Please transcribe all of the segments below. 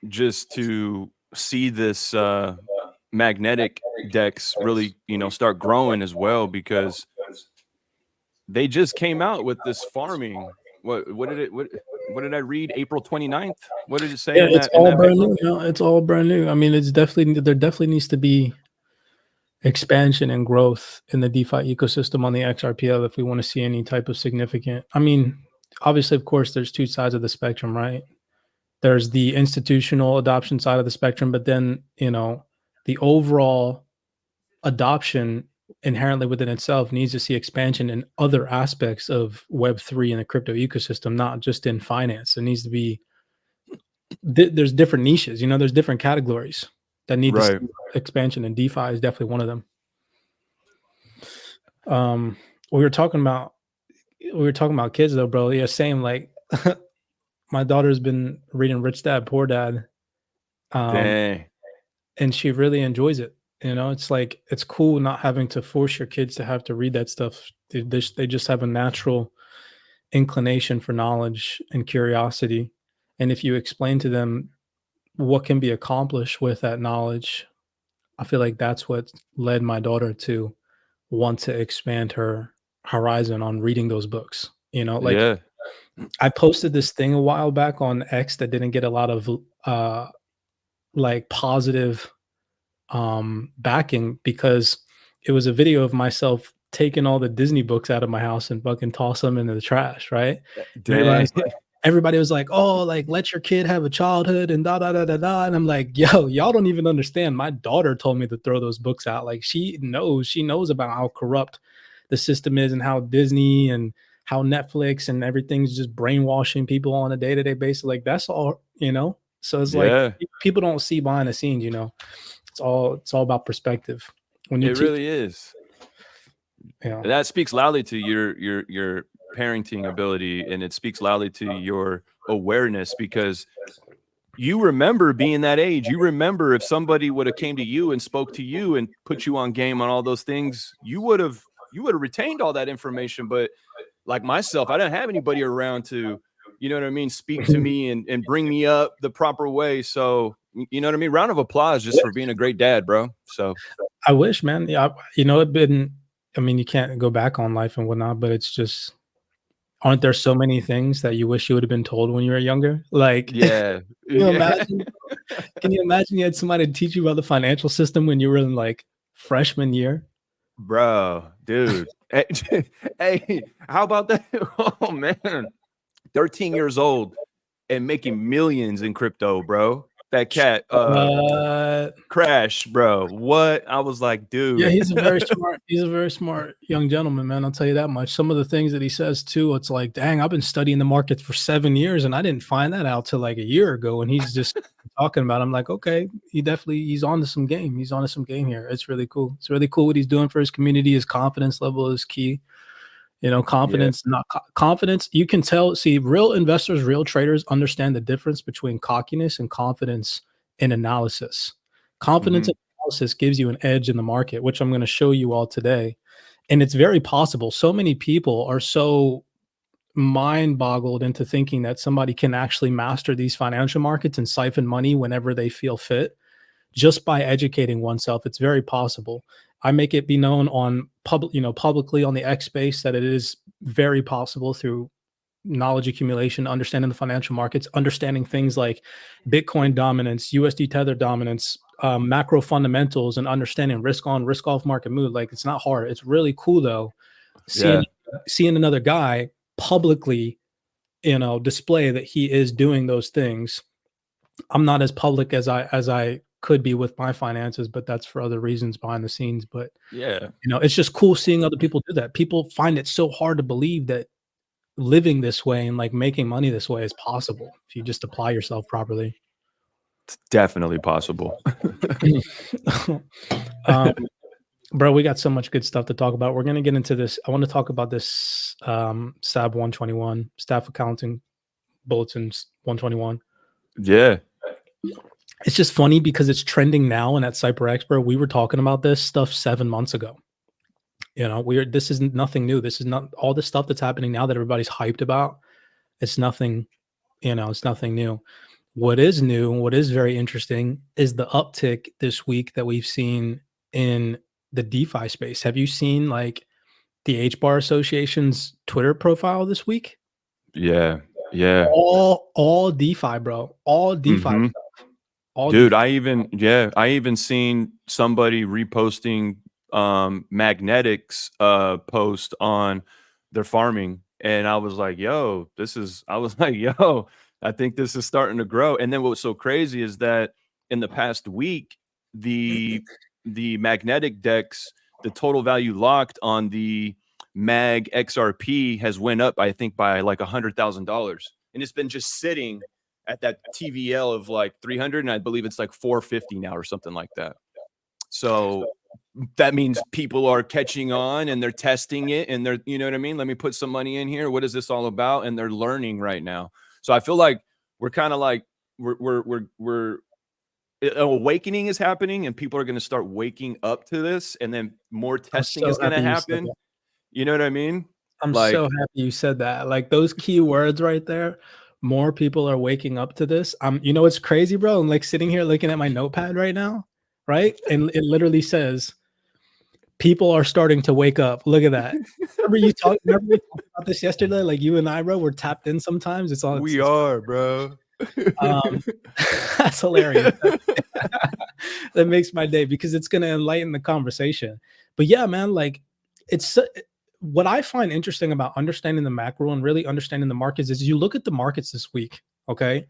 just to see this magnetic decks really, start growing as well, because they just came out with this farming. What did I read? April 29th? What did it say Yeah, in it's that all brand paper? new. It's all brand new. I mean, there definitely needs to be expansion and growth in the DeFi ecosystem on the XRPL if we want to see any type of significant. I mean, obviously, of course, there's two sides of the spectrum, right? There's the institutional adoption side of the spectrum, but then, the overall adoption inherently within itself needs to see expansion in other aspects of Web3 and the crypto ecosystem, not just in finance. It needs to be, there's different niches, there's different categories that need to see Right. expansion, and DeFi is definitely one of them. We were talking about kids though, bro. Yeah, same. Like my daughter's been reading Rich Dad Poor Dad, Dang. and she really enjoys it. It's like it's cool not having to force your kids to have to read that stuff. They just have a natural inclination for knowledge and curiosity, and if you explain to them what can be accomplished with that knowledge, I feel like that's what led my daughter to want to expand her horizon on reading those books. Like Yeah. I posted this thing a while back on X that didn't get a lot of like positive backing, because it was a video of myself taking all the Disney books out of my house and fucking toss them into the trash, right? And Dang. everybody was like, "Oh, like let your kid have a childhood and da da da da da." And I'm like, "Yo, y'all don't even understand. My daughter told me to throw those books out. Like she knows about how corrupt the system is and how Disney and how Netflix and everything's just brainwashing people on a day-to-day basis. Like that's all. So it's like Yeah. people don't see behind the scenes. It's all about perspective. When you It teach, really is. yeah, That speaks loudly to your parenting ability, and it speaks loudly to your awareness, because you remember being that age. You remember if somebody would have came to you and spoke to you and put you on game on all those things, you would have retained all that information. But like myself, I didn't have anybody around to, what I mean, speak to me and bring me up the proper way. So, you know what I mean? Round of applause just for being a great dad, bro. So I wish, man. Yeah, I mean, you can't go back on life and whatnot, but it's just, aren't there so many things that you wish you would have been told when you were younger? Like, yeah. you Yeah. imagine? Can you imagine you had somebody to teach you about the financial system when you were in like freshman year? Bro, dude. Hey, hey, how about that? Oh man. 13 years old and making millions in crypto, bro. That cat Crash, bro. What? I was like, Yeah, dude. he's a very smart. He's a very smart young gentleman, man. I'll tell you that much. Some of the things that he says too, it's like, dang, I've been studying the market for 7 years, and I didn't find that out till like a year ago. And he's just talking about it. I'm like, okay, he's on to some game. He's on to some game here. It's really cool. It's really cool what he's doing for his community. His confidence level is key. Yeah. Confidence, not confidence. You can tell. See, real investors, real traders understand the difference between cockiness and confidence in analysis. Confidence Mhm. analysis gives you an edge in the market, which I'm going to show you all today. And it's very possible. So many people are so mind boggled into thinking that somebody can actually master these financial markets and siphon money whenever they feel fit just by educating oneself. It's very possible. I make it be known on publicly on the X space that it is very possible through knowledge accumulation, understanding the financial markets, understanding things like Bitcoin dominance, USD tether dominance, macro fundamentals, and understanding risk on, risk off market mood. Like it's not hard. It's really cool though, seeing Yeah. seeing another guy publicly, display that he is doing those things. I'm not as public as I could be with my finances, but that's for other reasons behind the scenes. But Yeah. it's just cool seeing other people do that. People find it so hard to believe that living this way and like making money this way is possible if you just apply yourself properly. It's definitely possible. um, Bro, we got so much good stuff to talk about. We're gonna get into this. I want to talk about this SAB 121, staff accounting bulletins 121. Yeah. It's just funny because it's trending now, and at CYPRX, bro, we were talking about this stuff 7 months ago. This is nothing new. This is not all this stuff that's happening now that everybody's hyped about. It's nothing, it's nothing new. What is new and what is very interesting is the uptick this week that we've seen in the DeFi space. Have you seen like the HBAR Association's Twitter profile this week? Yeah. Yeah. All DeFi, bro. All DeFi Mhm. stuff. All Dude, DeFi. I even seen somebody reposting Magnetics post on their farming, and I was like, yo, I was like, yo, I think this is starting to grow. And then what was so crazy is that in the past week, the magnetic decks, the total value locked on the Mag XRP has went up, I think, by like $100,000. And it's been just sitting at that TVL of like 300, and I believe it's like 450 now or something like that. So that means people are catching on and they're testing it, and they're, you know what I mean? Let me put some money in here. What is this all about? And they're learning right now. So I feel like we're kind of like we're an awakening is happening, and people are going to start waking up to this, and then more I'm testing so is going to happy you said happen. that. You know what I mean? I'm so Like, happy you said that. Like those key words right there. More people are waking up to this. You know, it's crazy, bro. I'm like sitting here looking at my notepad right now, right? And it literally says, people are starting to wake up. Look at that. Remember we talked about this yesterday? Like you and I, bro, we're tapped in sometimes. It's all we are, bro. that's hilarious. That makes my day because it's going to enlighten the conversation. But yeah, man, like it's what I find interesting about understanding the macro and really understanding the markets is you look at the markets this week. Okay.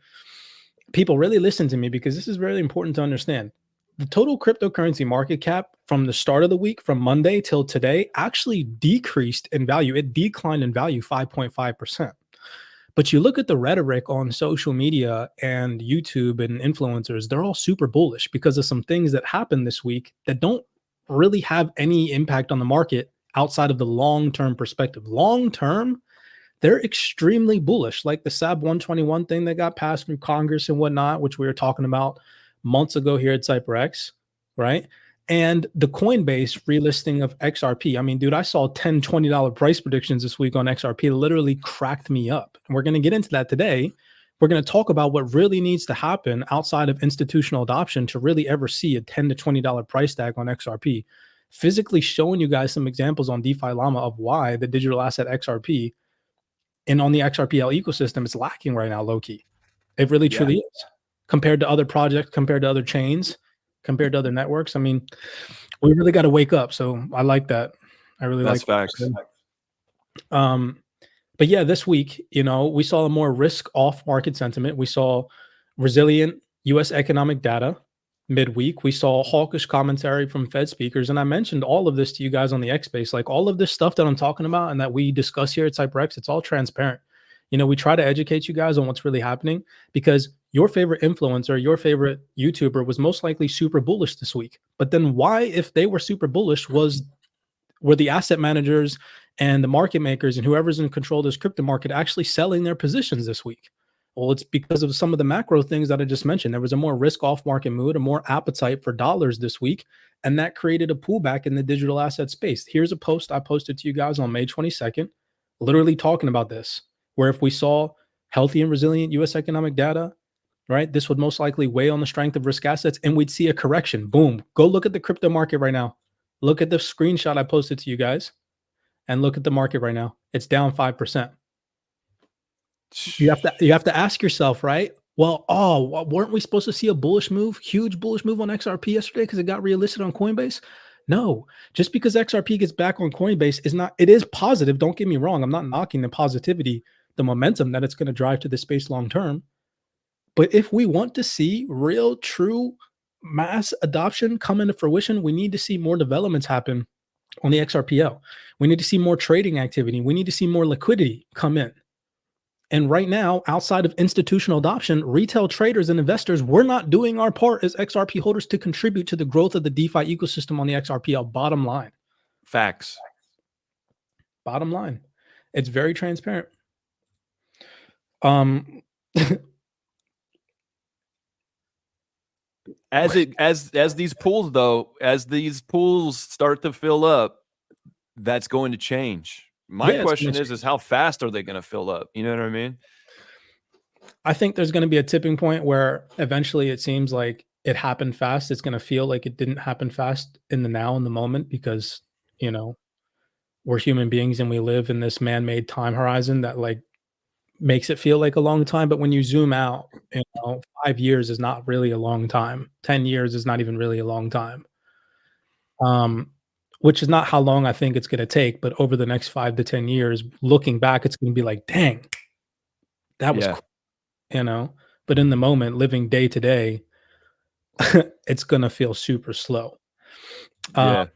People really listen to me because this is really important to understand. The total cryptocurrency market cap from the start of the week, from Monday till today, actually decreased in value. It declined in value 5.5%. But you look at the rhetoric on social media and YouTube and influencers, they're all super bullish because of some things that happened this week that don't really have any impact on the market outside of the long-term perspective. Long-term, they're extremely bullish, like the SAB 121 thing that got passed through Congress and whatnot, which we were talking about months ago here at CYPRX, right? And the Coinbase relisting of XRP. I mean, dude, I saw $10, $20 price predictions this week on XRP. It literally cracked me up. And we're going to get into that today. We're going to talk about what really needs to happen outside of institutional adoption to really ever see a $10 to $20 price tag on XRP. Physically showing you guys some examples on DeFi Llama of why the digital asset XRP and on the XRPL ecosystem is lacking right now, low key. It really truly is compared to other projects, compared to other chains, compared to other networks. I mean, we really got to wake up. So I like that. I really That's like facts. that. But yeah, this week, you know, we saw a more risk off market sentiment. We saw resilient US economic data midweek. We saw hawkish commentary from Fed speakers. And I mentioned all of this to you guys on the X Space. Like all of this stuff that I'm talking about and that we discuss here at CyPrX, it's all transparent. You know, we try to educate you guys on what's really happening because your favorite influencer, your favorite YouTuber was most likely super bullish this week. But then why, if they were super bullish, were the asset managers and the market makers and whoever's in control of this crypto market actually selling their positions this week? Well, it's because of some of the macro things that I just mentioned. There was a more risk off market mood, a more appetite for dollars this week, and that created a pullback in the digital asset space. Here's a post I posted to you guys on May 22nd, literally talking about this, where if we saw healthy and resilient US economic data, right, this would most likely weigh on the strength of risk assets and we'd see a correction. Boom. Go look at the crypto market right now. Look at the screenshot I posted to you guys and look at the market right now. It's down 5%. You have to ask yourself, right? Well, weren't we supposed to see a bullish move, huge bullish move on XRP yesterday because it got relisted on Coinbase? No, just because XRP gets back on Coinbase is not, it is positive. Don't get me wrong. I'm not knocking the positivity, the momentum that it's going to drive to the space long term. But if we want to see real, true mass adoption come into fruition, we need to see more developments happen on the XRPL. We need to see more trading activity. We need to see more liquidity come in. And right now, outside of institutional adoption, retail traders and investors, we're not doing our part as XRP holders to contribute to the growth of the DeFi ecosystem on the XRPL. Bottom line. Facts. Bottom line. It's very transparent. As these pools though, as these pools start to fill up, that's going to change. My Yeah, it's gonna question is change. how fast are they going to fill up? You know what I mean? I think there's going to be a tipping point where eventually it seems like it happened fast. It's going to feel like it didn't happen fast in the now, in the moment, because, you know, we're human beings and we live in this man-made time horizon that like makes it feel like a long time. But when you zoom out, 5 years is not really a long time. 10 years is not even really a long time. Um, which is not how long I think it's going to take. But over the next 5 to 10 years, looking back, it's going to be like, dang, that was Yeah. cool, you know? But in the moment, living day to day, it's gonna feel super slow. Uh,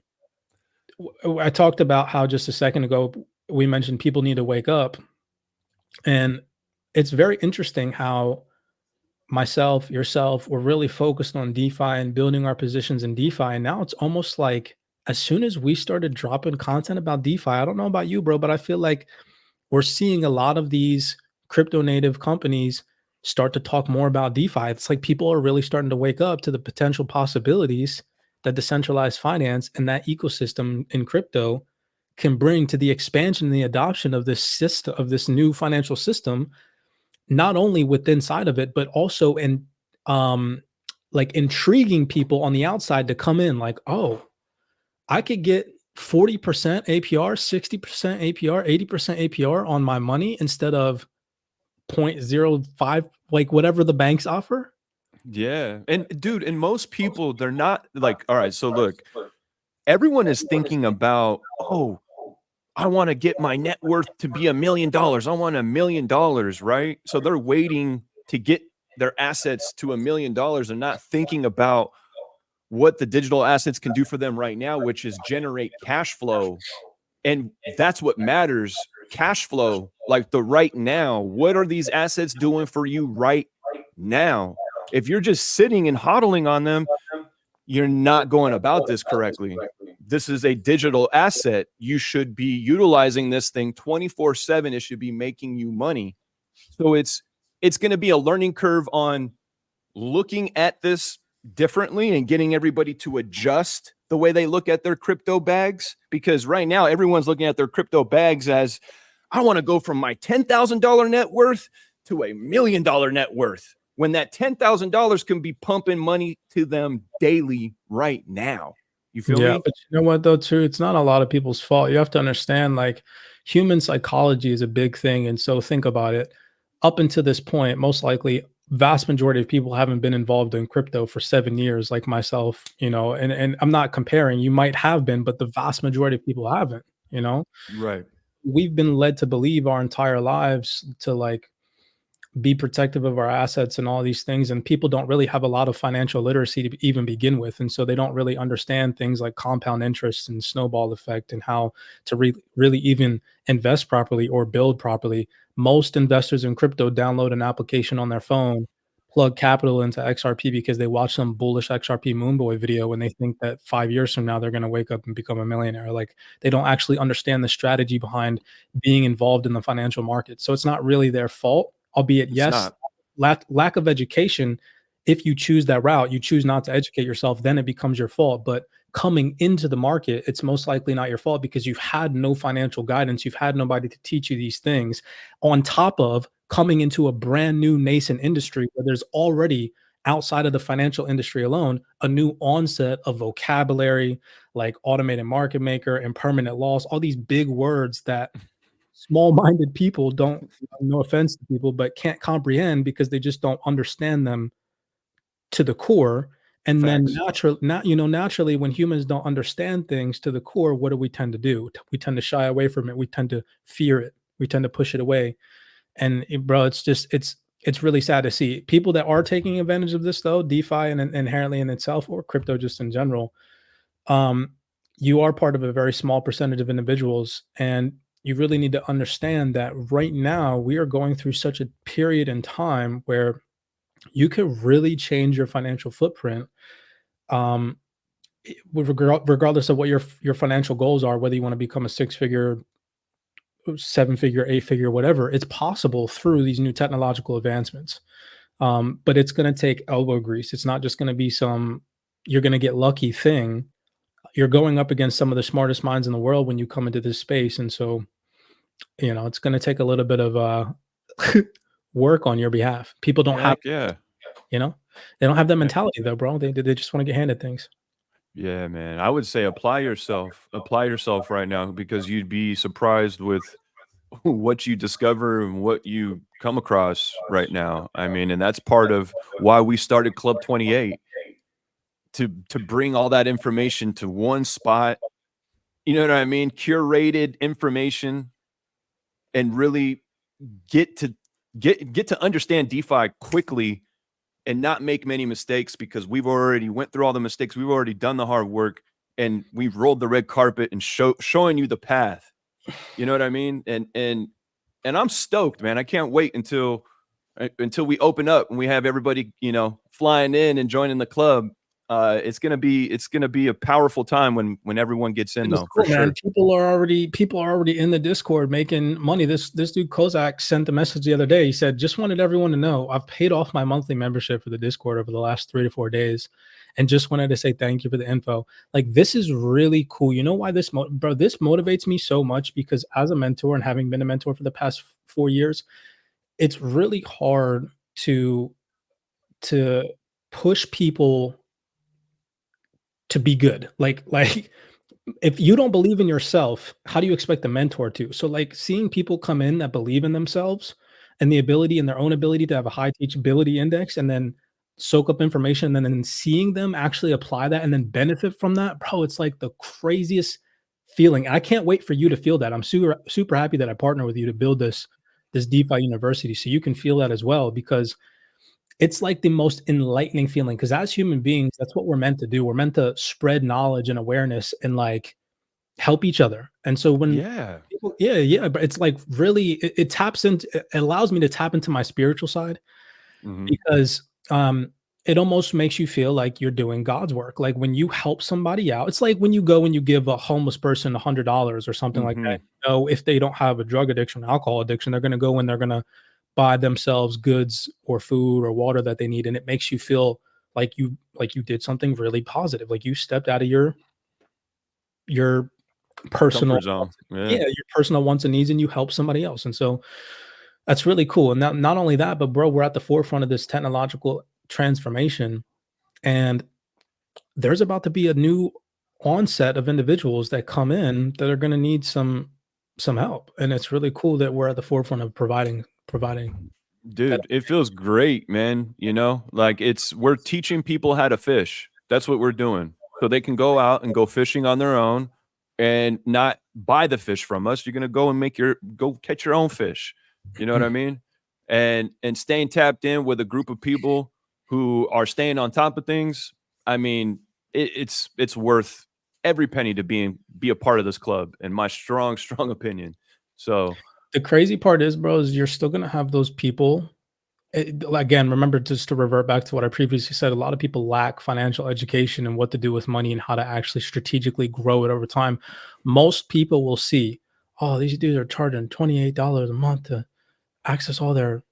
Yeah. I talked about how just a second ago we mentioned people need to wake up, and it's very interesting how myself, yourself, we're really focused on DeFi and building our positions in DeFi. And now it's almost like as soon as we started dropping content about DeFi, I don't know about you, bro, but I feel like we're seeing a lot of these crypto native companies start to talk more about DeFi. It's like people are really starting to wake up to the potential possibilities that decentralized finance and that ecosystem in crypto can bring to the expansion and the adoption of this system, of this new financial system, not only with inside of it, but also in um like intriguing people on the outside to come in like, oh, I could get 40% APR, 60% APR, 80% APR on my money instead of 0.05, like whatever the banks offer. Yeah. And dude, and most people, they're not like, all right, so look, everyone is thinking about, oh, I want to get my net worth to be $1 million. I want $1 million, right? So they're waiting to get their assets to $1 million and not thinking about what the digital assets can do for them right now, which is generate cash flow. And that's what matters. Cash flow, like the right now. What are these assets doing for you right now? If you're just sitting and hodling on them, you're not going about this correctly. This is a digital asset. You should be utilizing this thing 24/7. It should be making you money. So it's going to be a learning curve on looking at this differently and getting everybody to adjust the way they look at their crypto bags, because right now everyone's looking at their crypto bags as, I want to go from my $10,000 net worth to $1 million net worth, when that $10,000 can be pumping money to them daily right now. You feel Yeah, me? but you know what though, too? It's not a lot of people's fault. You have to understand, like, human psychology is a big thing, and so think about it. Up until this point, most likely, vast majority of people haven't been involved in crypto for 7 years, like myself, and I'm not comparing. You might have been, but the vast majority of people haven't, you know? Right. We've been led to believe our entire lives to, like, be protective of our assets and all these things, and people don't really have a lot of financial literacy to even begin with, and so they don't really understand things like compound interest and snowball effect and how to really even invest properly or build properly. Most investors in crypto download an application on their phone, plug capital into XRP because they watch some bullish XRP Moonboy video and they think that 5 years from now they're going to wake up and become a millionaire. Like, they don't actually understand the strategy behind being involved in the financial market, so it's not really their fault. Albeit, It's yes, not. lack of education, if you choose that route, you choose not to educate yourself, then it becomes your fault. But coming into the market, it's most likely not your fault because you've had no financial guidance. You've had nobody to teach you these things, on top of coming into a brand new nascent industry where there's already, outside of the financial industry alone, a new onset of vocabulary like automated market maker and permanent loss, all these big words that small-minded people don't, no offense to people, but can't comprehend because they just don't understand them to the core. And then Facts. naturally, when humans don't understand things to the core, what do we tend to do? We tend to shy away from it. We tend to fear it. We tend to push it away. And bro, it's really sad to see people that are taking advantage of this though, DeFi and inherently in itself, or crypto just in general. um, you are part of a very small percentage of individuals, and you really need to understand that right now we are going through such a period in time where you could really change your financial footprint, um, regardless of what your financial goals are, whether you want to become a six figure, seven figure, eight figure, whatever. It's possible through these new technological advancements. But it's going to take elbow grease. It's not just going to be some you're going to get lucky thing. You're going up against some of the smartest minds in the world when you come into this space, and so, it's going to take a little bit of work on your behalf. People don't have, Heck yeah. you know, they don't have that Eh, mentality though, bro. They just want to get handed things. Yeah, man. I would say apply yourself. Apply yourself right now because you'd be surprised with what you discover and what you come across right now. I mean, and that's part of why we started Club 28 to bring all that information to one spot. You know what I mean? Curated information and really get to get to understand DeFi quickly and not make many mistakes because we've already went through all the mistakes. We've already done the hard work and we've rolled the red carpet and showing you the path. You know what I mean? And I'm stoked, man. I can't wait until we open up and we have everybody, you know, flying in and joining the club. It's gonna be a powerful time when everyone gets in, It's though, for cool, man. sure. People are already in the Discord making money. This dude Kozak sent a message the other day. He said, "Just wanted everyone to know I've paid off my monthly membership for the Discord over the last 3 to 4 days, and just wanted to say thank you for the info." Like this is really cool. You know why this bro? This motivates me so much because as a mentor and having been a mentor for the past 4 years, it's really hard to push people to be good. Like if you don't believe in yourself, how do you expect the mentor to? So like seeing people come in that believe in themselves and the ability and their own ability to have a high teachability index and then soak up information and then seeing them actually apply that and then benefit from that, bro, it's like the craziest feeling. I can't wait for you to feel that. I'm super happy that I partner with you to build this DeFi university so you can feel that as well because it's like the most enlightening feeling because as human beings, that's what we're meant to do. We're meant to spread knowledge and awareness and like help each other. And so when Yeah. people, yeah, but it's like really, it taps into, it allows me to tap into my spiritual side Hmm. because it almost makes you feel like you're doing God's work. Like when you help somebody out, it's like when you go and you give a homeless person $100 or something like Hmm. that. You know, if they don't have a drug addiction, alcohol addiction, they're going to go and they're going to buy themselves goods or food or water that they need, and it makes you feel like you did something really positive. Like you stepped out of your personal Comfort zone. Yeah. yeah, your personal wants and needs, and you help somebody else. And so that's really cool. And not only that, but bro, we're at the forefront of this technological transformation, and there's about to be a new onset of individuals that come in that are going to need some help. And it's really cool that we're at the forefront of providing that. Dude, it feels great, man. You know, like we're teaching people how to fish. That's what we're doing. So they can go out and go fishing on their own and not buy the fish from us. You're going to go and go catch your own fish. You know what I mean? And staying tapped in with a group of people who are staying on top of things. I mean, it's worth every penny to be a part of this club, in my strong, strong opinion. So, The crazy part is, bro, is you're still going to have those people. Again, remember just to revert back to what I previously said, a lot of people lack financial education and what to do with money and how to actually strategically grow it over time. Most people will see, oh, these dudes are charging $28 a month to access all their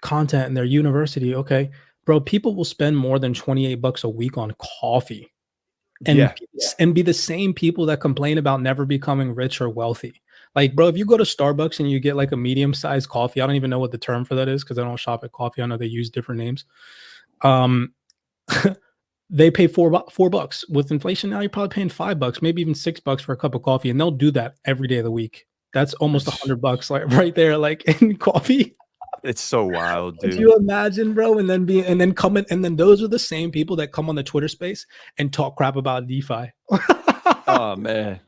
content in their university. Okay, bro, people will spend more than 28 bucks a week on coffee and yeah. and be the same people that complain about never becoming rich or wealthy. Like, bro, if you go to Starbucks and you get like a medium-sized coffee, I don't even know what the term for that is because I don't shop at coffee. I know they use different names. Um, they pay $4. With inflation now, you're probably paying $5, maybe even $6 for a cup of coffee, and they'll do that every day of the week. That's almost $100, like right there, like in coffee. It's so wild, Could dude. you imagine, bro? And then coming, and then those are the same people that come on the Twitter space and talk crap about DeFi. Oh man.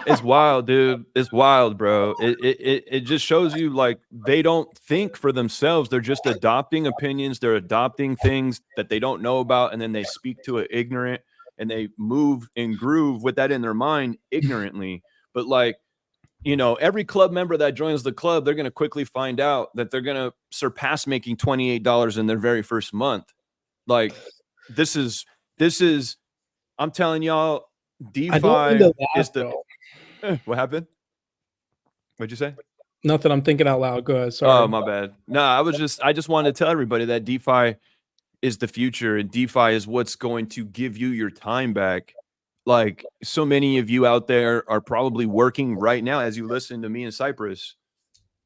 It's wild, dude. It's wild, bro. It just shows you like they don't think for themselves. They're just adopting opinions. They're adopting things that they don't know about, and then they speak to it ignorant and they move and groove with that in their mind ignorantly. But like, you know, every club member that joins the club, they're gonna quickly find out that they're gonna surpass making $28 in their very first month. Like, this is this is I'm telling y'all, I don't mean to DeFi laugh, is the bro. what happened? What'd you say? Nothing. I'm thinking out loud. Go ahead. Oh, Sorry. my bad. No, I just wanted to tell everybody that DeFi is the future and DeFi is what's going to give you your time back. Like so many of you out there are probably working right now as you listen to me in Cyprus.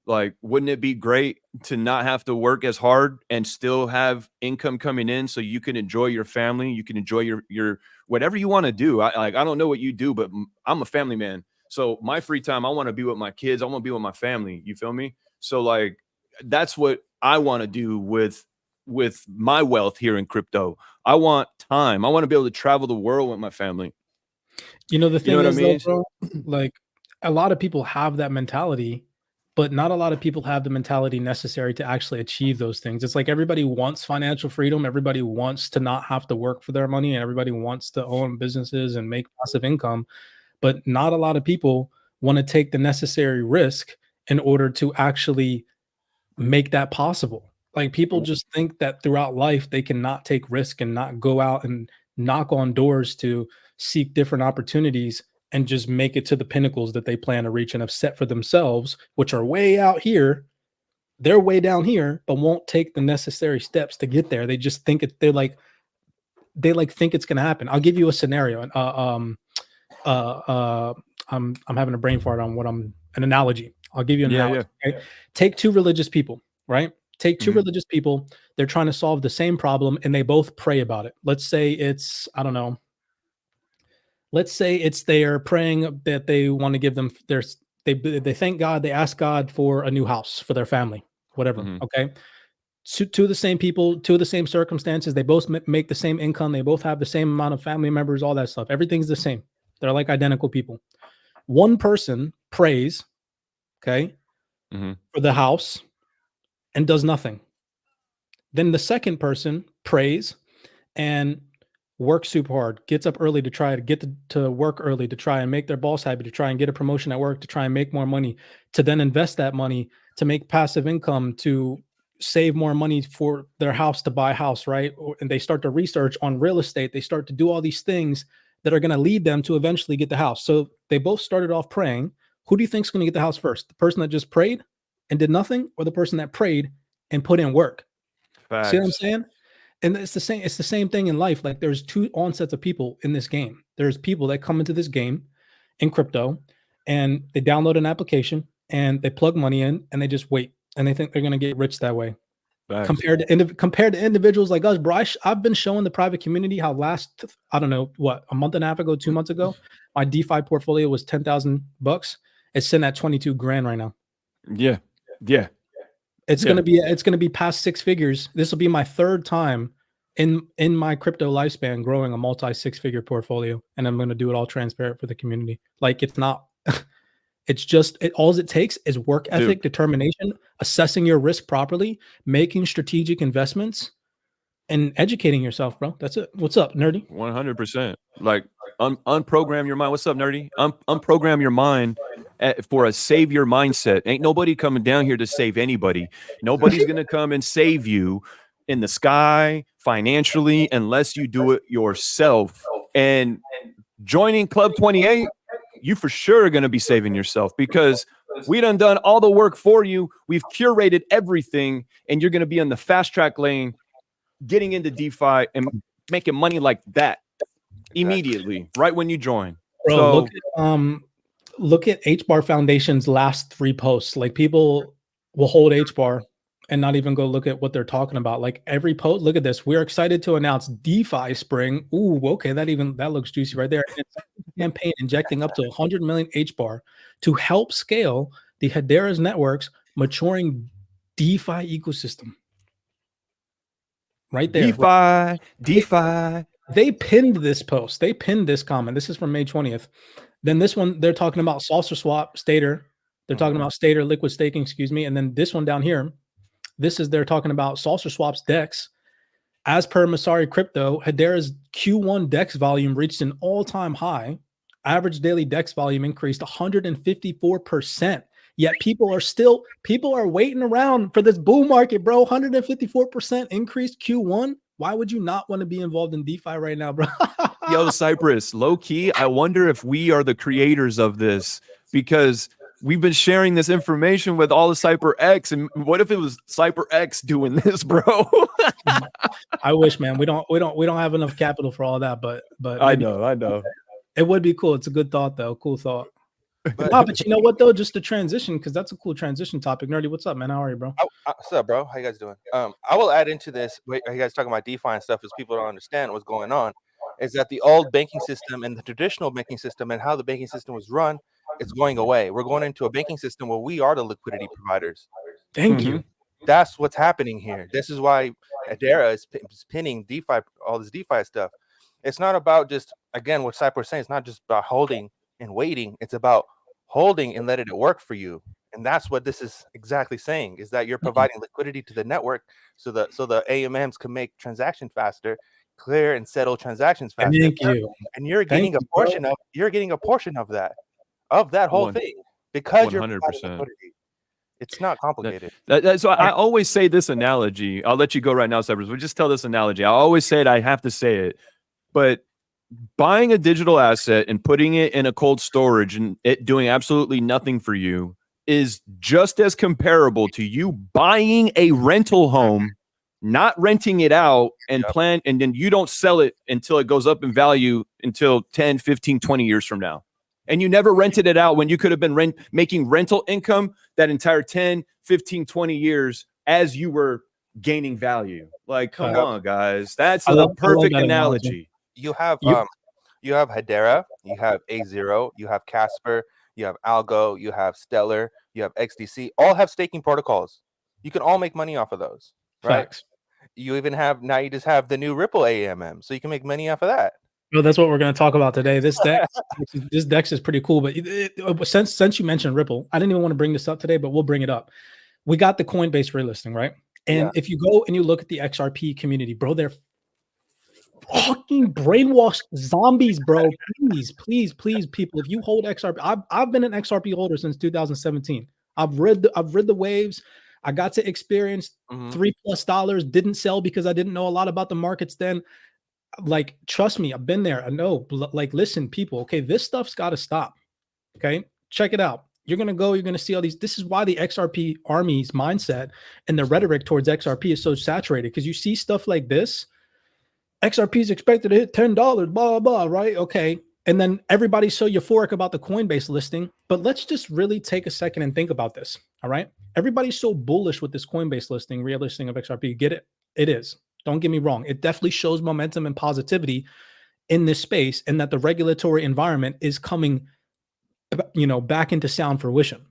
Like, wouldn't it be great to not have to work as hard and still have income coming in so you can enjoy your family, you can enjoy your whatever you want to do. I don't know what you do, but I'm a family man. So my free time, I want to be with my kids, I want to be with my family. You feel me? So like that's what I want to do with my wealth here in crypto. I want time. I want to be able to travel the world with my family. You know, the You know thing what I is, mean? though, bro, like a lot of people have that mentality, but not a lot of people have the mentality necessary to actually achieve those things. It's like everybody wants financial freedom. Everybody wants to not have to work for their money, and everybody wants to own businesses and make passive income. But not a lot of people want to take the necessary risk in order to actually make that possible. Like people just think that throughout life they cannot take risk and not go out and knock on doors to seek different opportunities and just make it to the pinnacles that they plan to reach and have set for themselves, which are way out here. They're way down here, but won't take the necessary steps to get there. They just think they think it's going to happen. I'll give you a scenario. I'm having a brain fart on an analogy. I'll give you an analogy. Okay? Take two religious people, right? Take two religious people. They're trying to solve the same problem and they both pray about it. Let's say it's, I don't know. Let's say it's they're praying that they want to give them they thank God, they ask God for a new house for their family, whatever. Okay. Two of the same people, two of the same circumstances. They both make the same income. They both have the same amount of family members, all that stuff. Everything's the same. They're like identical people. One person prays, okay, for the house and does nothing. Then the second person prays and works super hard, gets up early to try to get to work early, to try and make their boss happy, to try and get a promotion at work, to try and make more money, to then invest that money to make passive income, to save more money for their house, to buy a house, right? And they start to research on real estate. They start to do all these things that are going to lead them to eventually get the house. So they both started off praying. Who do you think is going to get the house first? The person that just prayed and did nothing, or the person that prayed and put in work? Facts. See what I'm saying? And it's the same thing in life. Like there's two onsets of people in this game. There's people that come into this game in crypto and they download an application and they plug money in and they just wait and they think they're going to get rich that way. Facts. Compared to individuals like us, bro, I've been showing the private community how last, I don't know what, a month and a half ago, 2 months ago, my DeFi portfolio was $10,000. It's sitting at 22 grand right now. Yeah. It's gonna be past 6 figures. This will be my third time in my crypto lifespan growing a multi 6-figure portfolio, and I'm gonna do it all transparent for the community. Like it's not. It's just all it takes is work ethic, determination, assessing your risk properly, making strategic investments, and educating yourself, bro. That's it. What's up, nerdy? 100%. Like unprogram your mind. What's up, nerdy? Unprogram your mind for a savior mindset. Ain't nobody coming down here to save anybody. Nobody's gonna come and save you in the sky financially unless you do it yourself. And joining Club 28, you for sure are gonna be saving yourself because we done all the work for you. We've curated everything, and you're gonna be on the fast track lane, getting into DeFi and making money like that immediately, right when you join. Bro, so look at HBAR Foundation's last 3 posts. Like people will hold HBAR and not even go look at what they're talking about. Like every post, look at this. We're excited to announce DeFi Spring. Ooh, okay, that looks juicy right there. It's a campaign injecting up to 100 million HBAR to help scale the Hedera's network's maturing DeFi ecosystem. Right there. DeFi. They pinned this post. They pinned this comment. This is from May 20th. Then this one, they're talking about Salsa Swap, Stater. They're talking about Stater, liquid staking, excuse me. And then this one down here, they're talking about Salsa Swap's DEX. As per Masari Crypto, Hedera's Q1 DEX volume reached an all-time high. Average daily DEX volume increased 154%. Yet people are waiting around for this bull market, bro. 154% increase Q1. Why would you not want to be involved in DeFi right now, bro? Yo, Cypress, low key, I wonder if we are the creators of this because we've been sharing this information with all the CYPRX, and what if it was CYPRX doing this, bro? I wish, man. We don't have enough capital for all that, but I know. It would be cool. It's a good thought, though. Cool thought. But you know what though? Just to transition, because that's a cool transition topic. Nerdy, what's up, man? How are you, bro? What's up, bro? How you guys doing? I will add into this. Wait, you guys talking about DeFi and stuff, is people don't understand what's going on. Is that the old banking system and the traditional banking system and how the banking system was run is going away. We're going into a banking system where we are the liquidity providers. Thank you. That's what's happening here. This is why Adara is pinning DeFi, all this DeFi stuff. It's not about just, again, what Cypher is saying. It's not just about holding and waiting. It's about holding and letting it work for you. And that's what this is exactly saying, is that you're providing liquidity to the network so the AMMs can make transactions faster, clear and settle transactions faster. Thank you. And you're getting a portion of that whole thing because 100%. You're providing liquidity. It's not complicated. So I always say this analogy. I'll let you go right now, Cypress. But just tell this analogy. I always say it. I have to say it. But buying a digital asset and putting it in a cold storage and it doing absolutely nothing for you is just as comparable to you buying a rental home, not renting it out and and then you don't sell it until it goes up in value until 10, 15, 20 years from now. And you never rented it out when you could have been making rental income that entire 10, 15, 20 years as you were gaining value. Like, come on, guys. That's a perfect analogy. You have Hedera, you have A0, you have Casper, you have Algo, you have Stellar, you have XDC, all have staking protocols. You can all make money off of those, right? Facts. You even have, now you just have the new Ripple AMM, so you can make money off of that. Well, that's what we're going to talk about today. This DEX is pretty cool. But since you mentioned Ripple, I didn't even want to bring this up today, but we'll bring it up. We got the Coinbase relisting, right? And if you go and you look at the XRP community, bro, they're fucking brainwashed zombies, bro. Please, people, if you hold XRP, I've been an XRP holder since 2017. I've read the waves. I got to experience $3+ didn't sell because I didn't know a lot about the markets then. Like, trust me, I've been there. I know. Like, listen, people, okay, this stuff's got to stop. Okay, check it out. You're gonna see all these. This is why the XRP army's mindset and the rhetoric towards XRP is so saturated, because you see stuff like this. XRP is expected to hit $10, blah, blah, right? Okay. And then everybody's so euphoric about the Coinbase listing. But let's just really take a second and think about this. All right. Everybody's so bullish with this Coinbase listing, relisting of XRP. Get it? It is. Don't get me wrong. It definitely shows momentum and positivity in this space, and that the regulatory environment is coming, back into sound fruition.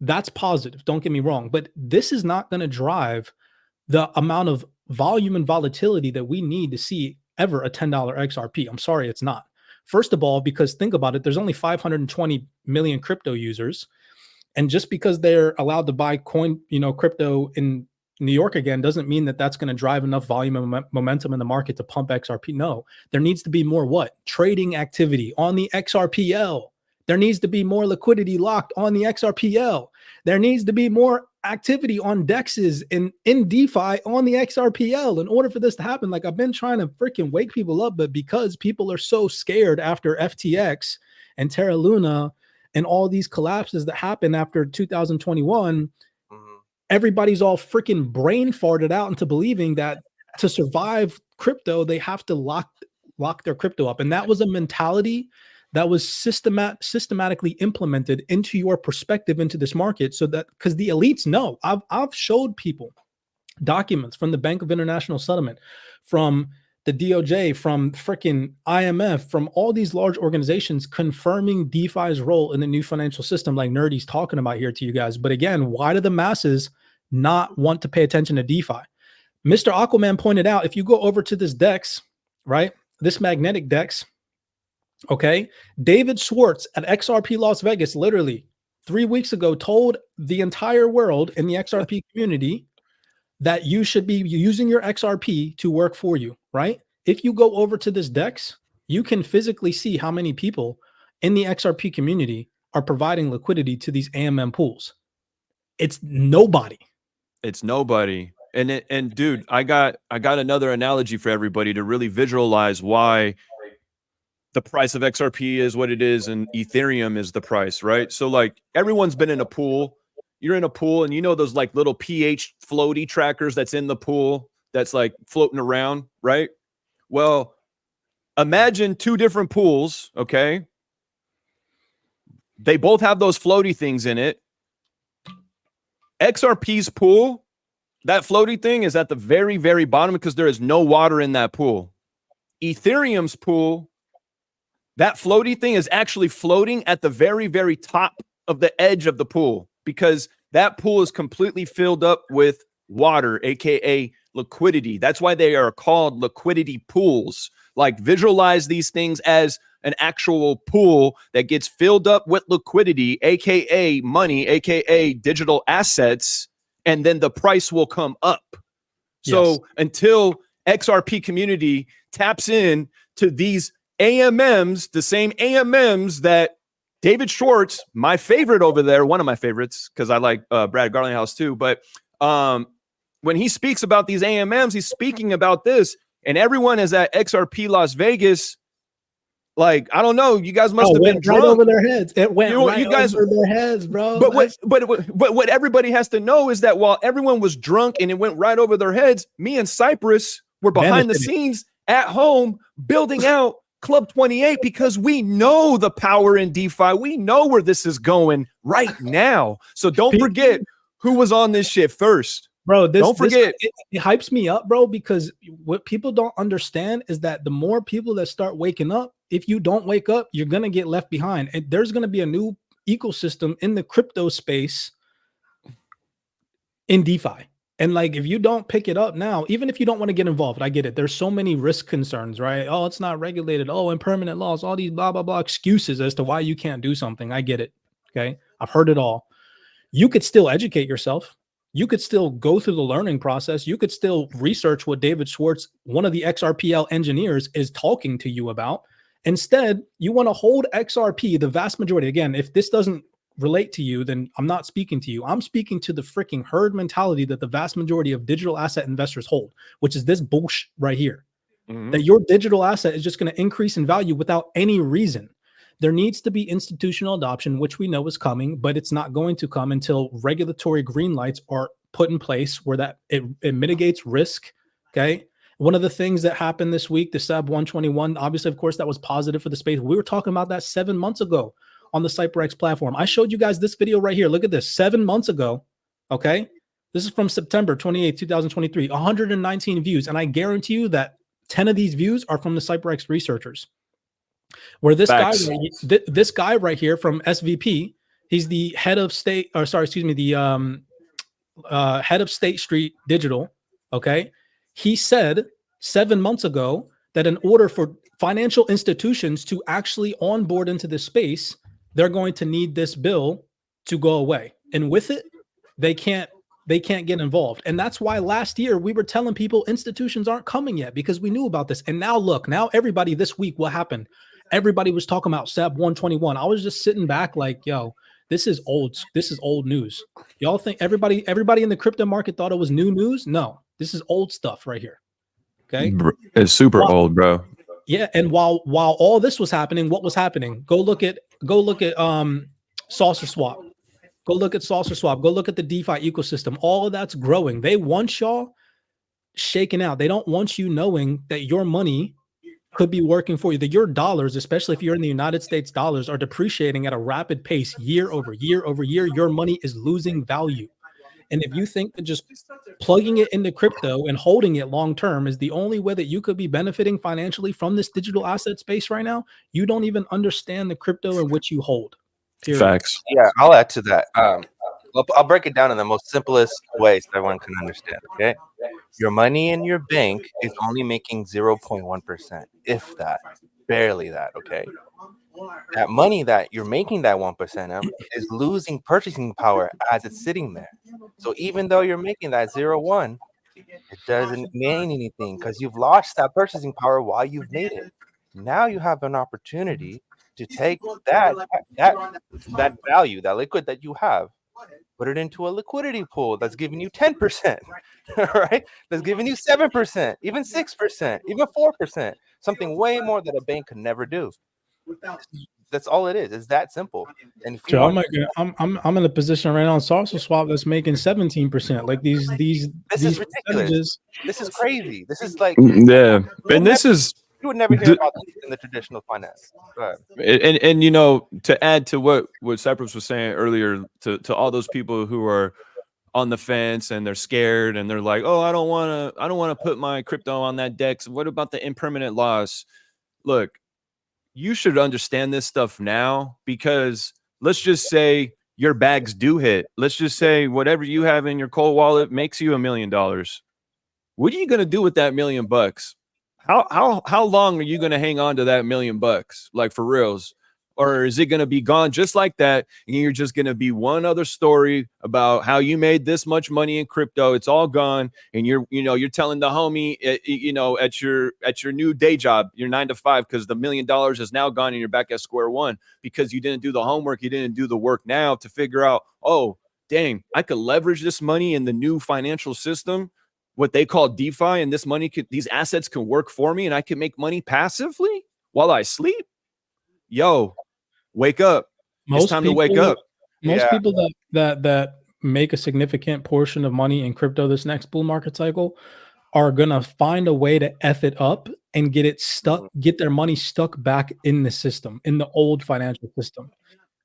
That's positive. Don't get me wrong. But this is not going to drive the amount of volume and volatility that we need to see ever a $10 XRP. I'm sorry, it's not. First of all, because think about it, there's only 520 million crypto users. And just because they're allowed to buy crypto in New York again doesn't mean that that's going to drive enough volume and momentum in the market to pump XRP. No, there needs to be more trading activity on the XRPL. There needs to be more liquidity locked on the XRPL. There needs to be more activity on DEXs in DeFi on the XRPL in order for this to happen. Like, I've been trying to freaking wake people up, but because people are so scared after FTX and Terra Luna and all these collapses that happened after 2021, everybody's all freaking brain farted out into believing that to survive crypto, they have to lock their crypto up. And that was a mentality that was systematically implemented into your perspective into this market, so that, because the elites know. I've showed people documents from the Bank of International Settlement, from the DOJ, from freaking IMF, from all these large organizations confirming DeFi's role in the new financial system, like Nerdy's talking about here to you guys. But again, why do the masses not want to pay attention to DeFi? Mr. Aquaman pointed out, if you go over to this DEX, right, this magnetic DEX, okay, David Schwartz at XRP Las Vegas literally 3 weeks ago told the entire world in the XRP community that you should be using your XRP to work for you, right? If you go over to this DEX, you can physically see how many people in the XRP community are providing liquidity to these AMM pools. It's nobody. It's nobody. And dude, I got another analogy for everybody to really visualize why the price of XRP is what it is and Ethereum is the price, right? So like, everyone's been in a pool. You're in a pool, and you know those like little pH floaty trackers that's in the pool that's like floating around, right? Well, imagine two different pools, okay? They both have those floaty things in it. XRP's pool, that floaty thing is at the very, very bottom because there is no water in that pool. Ethereum's pool, that floaty thing is actually floating at the very, very top of the edge of the pool because that pool is completely filled up with water, aka liquidity. That's why they are called liquidity pools. Like, visualize these things as an actual pool that gets filled up with liquidity, aka money, aka digital assets, and then the price will come up. So until XRP community taps in to these AMMs, the same AMMs that David Schwartz, my favorite over there, one of my favorites, because I like Brad Garlinghouse too, but when he speaks about these AMMs, he's speaking about this, and everyone is at XRP Las Vegas. Like, I don't know, you guys must have been drunk. Right over their heads. It went you guys, over their heads, bro. But what everybody has to know is that while everyone was drunk and it went right over their heads, me and Cypress were behind the scenes at home building out Club 28 because we know the power in DeFi. We know where this is going right now. So don't forget who was on this shit first. Bro, don't forget. It hypes me up, bro, because what people don't understand is that the more people that start waking up, if you don't wake up, you're going to get left behind. And there's going to be a new ecosystem in the crypto space in DeFi. And like, if you don't pick it up now, even if you don't want to get involved, I get it. There's so many risk concerns, right? Oh, it's not regulated. Oh, impermanent laws, all these blah, blah, blah excuses as to why you can't do something. I get it. Okay. I've heard it all. You could still educate yourself. You could still go through the learning process. You could still research what David Schwartz, one of the XRPL engineers, is talking to you about. Instead, you want to hold XRP, the vast majority. Again, if this doesn't relate to you, then I'm not speaking to you. I'm speaking to the freaking herd mentality that the vast majority of digital asset investors hold, which is this bullshit right here. That your digital asset is just going to increase in value without any reason. There needs to be institutional adoption, which we know is coming, but it's not going to come until regulatory green lights are put in place where that it mitigates risk. Okay. One of the things that happened this week, the SAB 121, obviously, of course, that was positive for the space. We were talking about that 7 months ago on the CYPRX platform. I showed you guys this video right here. Look at this, 7 months ago. Okay. This is from September 28, 2023, 119 views. And I guarantee you that 10 of these views are from the CYPRX researchers. Where this guy right here from SVP, he's the head of state, or sorry, excuse me, the head of State Street Digital. Okay. He said 7 months ago that in order for financial institutions to actually onboard into this space, they're going to need this bill to go away. And with it, they can't get involved. And that's why last year we were telling people institutions aren't coming yet because we knew about this. And now look, now everybody this week, what happened? Everybody was talking about SAB 121. I was just sitting back like, yo, this is old. This is old news. Y'all think everybody in the crypto market thought it was new news? No, this is old stuff right here. Okay. It's super old, bro. Yeah. And while all this was happening, what was happening? Go look at Saucer Swap. Go look at Saucer Swap. Go look at the DeFi ecosystem. All of that's growing. They want y'all shaking out. They don't want you knowing that your money could be working for you, that your dollars, especially if you're in the United States dollars, are depreciating at a rapid pace year over year over year. Your money is losing value. And if you think that just plugging it into crypto and holding it long term is the only way that you could be benefiting financially from this digital asset space right now, you don't even understand the crypto in which you hold. Period. Facts. Yeah, I'll add to that. I'll break it down in the most simplest way so everyone can understand. Okay, your money in your bank is only making 0.1%, if that, barely that. Okay, that money that you're making that 1% of is losing purchasing power as it's sitting there. So even though you're making that 0.1, it doesn't mean anything because you've lost that purchasing power while you've made it. Now you have an opportunity to take that value, that liquid that you have, put it into a liquidity pool that's giving you 10%, right? That's giving you 7%, even 6%, even 4%, something way more that a bank could never do. That's all it is. It's that simple. And if I'm in a position right now on Saucer Swap that's making 17%. Like these is ridiculous. This is crazy. This is like and this is you would never hear about this in the traditional finance. Go ahead. And you know, to add to what CYPRX was saying earlier, to all those people who are on the fence and they're scared and they're like, oh, I don't want to put my crypto on that DEX. What about the impermanent loss? Look, you should understand this stuff now, because let's just say your bags do hit. Let's just say whatever you have in your cold wallet makes you $1 million. What are you going to do with that $1 million? How long are you going to hang on to that $1 million? Like, for reals? Or is it going to be gone just like that? And you're just going to be one other story about how you made this much money in crypto. It's all gone. And you're telling the homie, at your new day job, your 9 to 5, because the $1 million is now gone and you're back at square one because you didn't do the homework. You didn't do the work now to figure out, oh, dang, I could leverage this money in the new financial system, what they call DeFi, and these assets can work for me and I can make money passively while I sleep. Yo, wake up. It's time to wake up. Most people that make a significant portion of money in crypto this next bull market cycle are gonna find a way to F it up and get their money stuck back in the system, in the old financial system.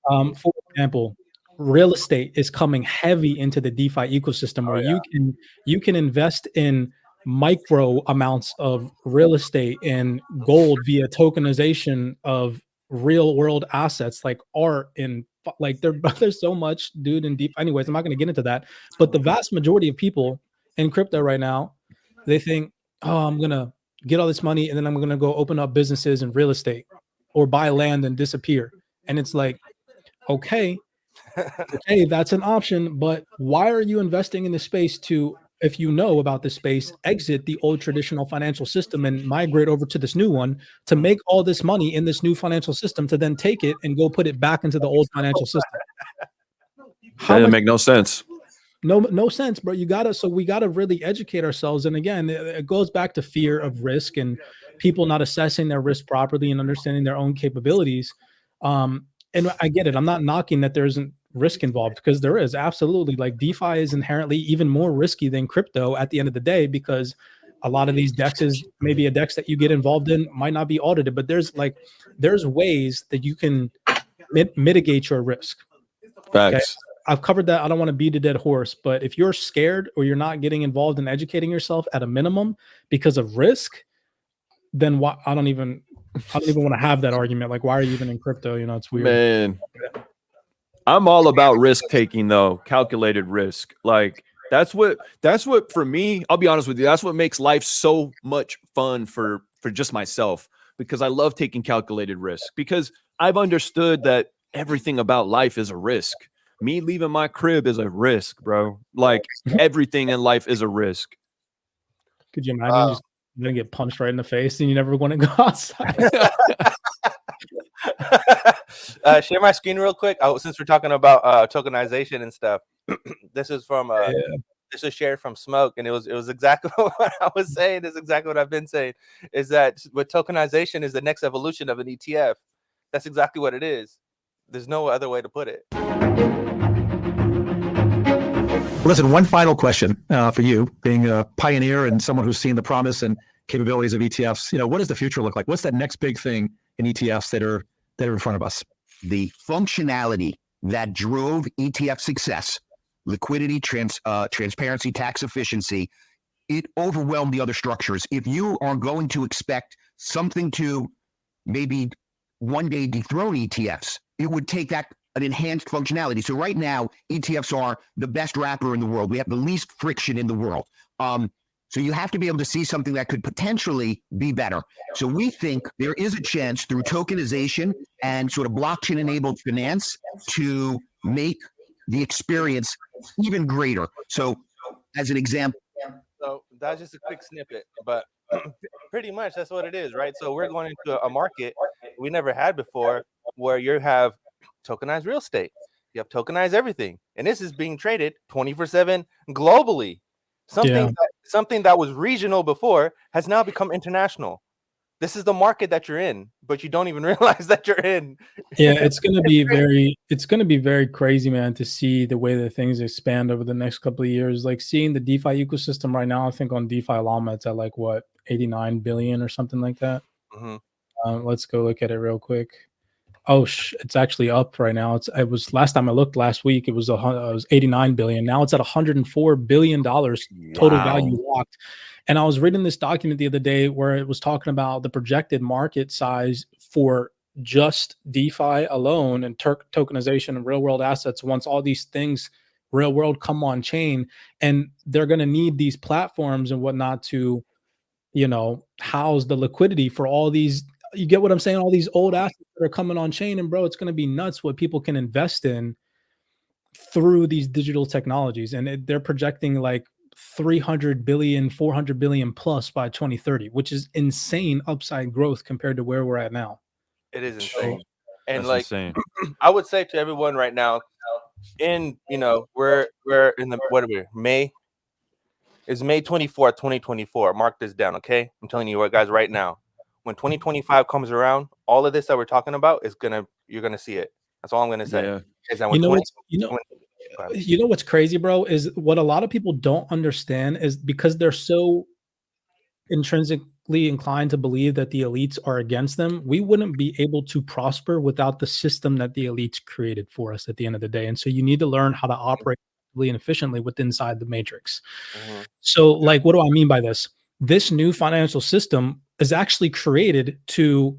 For example, real estate is coming heavy into the DeFi ecosystem, where you can invest in micro amounts of real estate and gold via tokenization of real world assets like art and like there's so much, dude, in deep. Anyways, I'm not going to get into that, but the vast majority of people in crypto right now, they think, oh, I'm gonna get all this money and then I'm gonna go open up businesses in real estate or buy land and disappear. And it's like, okay, that's an option, but why are you investing in the space to, if you know about this space, exit the old traditional financial system and migrate over to this new one to make all this money in this new financial system to then take it and go put it back into the old financial system? That doesn't make no sense. No sense, bro. We gotta really educate ourselves. And again, it goes back to fear of risk and people not assessing their risk properly and understanding their own capabilities. And I get it. I'm not knocking that there isn't risk involved, because there is absolutely. Like, DeFi is inherently even more risky than crypto at the end of the day, because a lot of these DEXs, maybe a DEX that you get involved in might not be audited, but there's ways that you can mitigate your risk. Facts. Okay? I've covered that. I don't want to beat a dead horse, but if you're scared or you're not getting involved in educating yourself at a minimum because of risk, then why? I don't even want to have that argument. Like, why are you even in crypto? You know, it's weird. Man, I'm all about risk taking, though. Calculated risk. Like, that's what for me, I'll be honest with you, that's what makes life so much fun for just myself, because I love taking calculated risk, because I've understood that everything about life is a risk. Me leaving my crib is a risk, bro. Like, everything in life is a risk. Could you imagine just gonna get punched right in the face and you never want to go outside? Share my screen real quick. Since we're talking about tokenization and stuff, this is from this is shared from Smoke, and it was exactly what I was saying. Is exactly what I've been saying. Is that with tokenization is the next evolution of an ETF? That's exactly what it is. There's no other way to put it. Listen, one final question for you, being a pioneer and someone who's seen the promise and capabilities of ETFs. You know, what does the future look like? What's that next big thing in ETFs that are in front of us? The functionality that drove ETF success, liquidity, transparency, tax efficiency, it overwhelmed the other structures. If you are going to expect something to maybe one day dethrone ETFs, it would take that an enhanced functionality. So right now, ETFs are the best wrapper in the world. We have the least friction in the world. So you have to be able to see something that could potentially be better. So we think there is a chance through tokenization and sort of blockchain-enabled finance to make the experience even greater. So as an example. So that's just a quick snippet, but pretty much that's what it is, right? So we're going into a market we never had before, where you have tokenized real estate, you have tokenized everything, and this is being traded 24/7 globally. Something that was regional before has now become international. This is the market that you're in, but you don't even realize that you're in. Yeah, it's gonna be very crazy, man, to see the way that things expand over the next couple of years. Like, seeing the DeFi ecosystem right now, I think on DeFi Llama, it's at like what, 89 billion or something like that. Mhm. Let's go look at it real quick. Oh, it's actually up right now. It was last time I looked last week. It was it was 89 billion. Now it's at 104 billion dollars total value locked. And I was reading this document the other day where it was talking about the projected market size for just DeFi alone and tokenization and real world assets. Once all these things real world come on chain, and they're going to need these platforms and whatnot to, you know, house the liquidity for all these. You get what I'm saying? All these old assets that are coming on chain, and bro, it's going to be nuts what people can invest in through these digital technologies. And they're projecting like 300 billion, 400 billion plus by 2030, which is insane upside growth compared to where we're at now. It is insane. And That's like, insane. I would say to everyone right now, in, you know, we're in the, what are we, May? It's May 24th, 2024. Mark this down, okay? I'm telling you what, guys, right now. When 2025 comes around, all of this that we're talking about is you're gonna see it. That's all I'm gonna say. Yeah. Is that You know, when, you know what's crazy, bro, is what a lot of people don't understand is because they're so intrinsically inclined to believe that the elites are against them, we wouldn't be able to prosper without the system that the elites created for us at the end of the day. And so you need to learn how to operate and efficiently inside the matrix. So, like, what do I mean by this? This new financial system is actually created to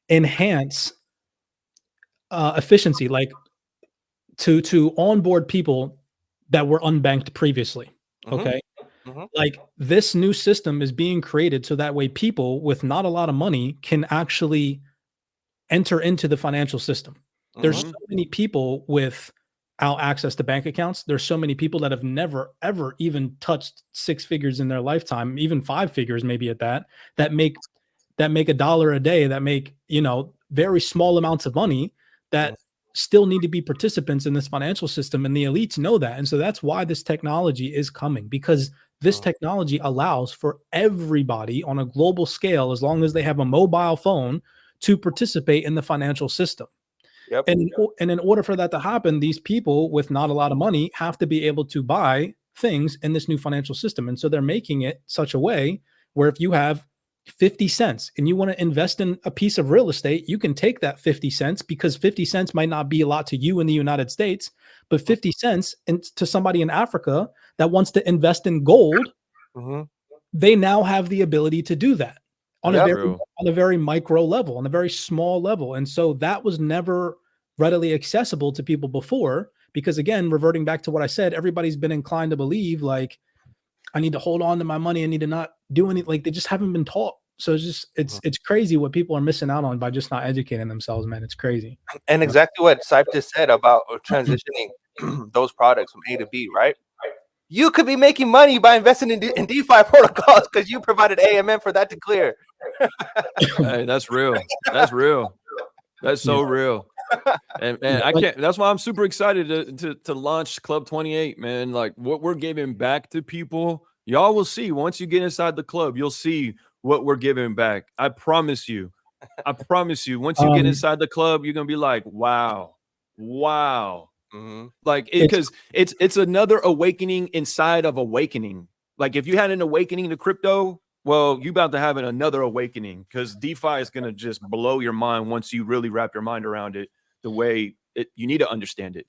enhance efficiency, like to onboard people that were unbanked previously. Okay. Like this new system is being created so that way people with not a lot of money can actually enter into the financial system. There's so many people without access to bank accounts. There's so many people that have never, ever even touched six figures in their lifetime, even five figures, maybe at that make $1 a day, that make, you know, very small amounts of money that still need to be participants in this financial system. And the elites know that. And so that's why this technology is coming, because this technology allows for everybody on a global scale, as long as they have a mobile phone, to participate in the financial system. Yep. And in order for that to happen, these people with not a lot of money have to be able to buy things in this new financial system. And so they're making it such a way where if you have 50 cents and you want to invest in a piece of real estate, you can take that 50 cents, because 50 cents might not be a lot to you in the United States, but 50 cents to somebody in Africa that wants to invest in gold, they now have the ability to do that on a very micro level, on a very small level. And so that was never readily accessible to people before, because again, reverting back to what I said, everybody's been inclined to believe like, I need to hold on to my money. I need to not do anything. Like they just haven't been taught. So it's just, it's crazy what people are missing out on by just not educating themselves, man. It's crazy. And exactly what Cyp just said about transitioning those products from A to B, right? You could be making money by investing in DeFi protocols because you provided AMM for that to clear. Hey, that's real. That's real. That's so real. And I can't. That's why I'm super excited to launch Club 28, man. Like what we're giving back to people, y'all will see once you get inside the club. You'll see what we're giving back. I promise you. I promise you. Once you get inside the club, you're gonna be like, wow, wow. Like because it's another awakening inside of awakening. Like if you had an awakening to crypto, well, you about to have another awakening, because DeFi is gonna just blow your mind once you really wrap your mind around it the way you need to understand it.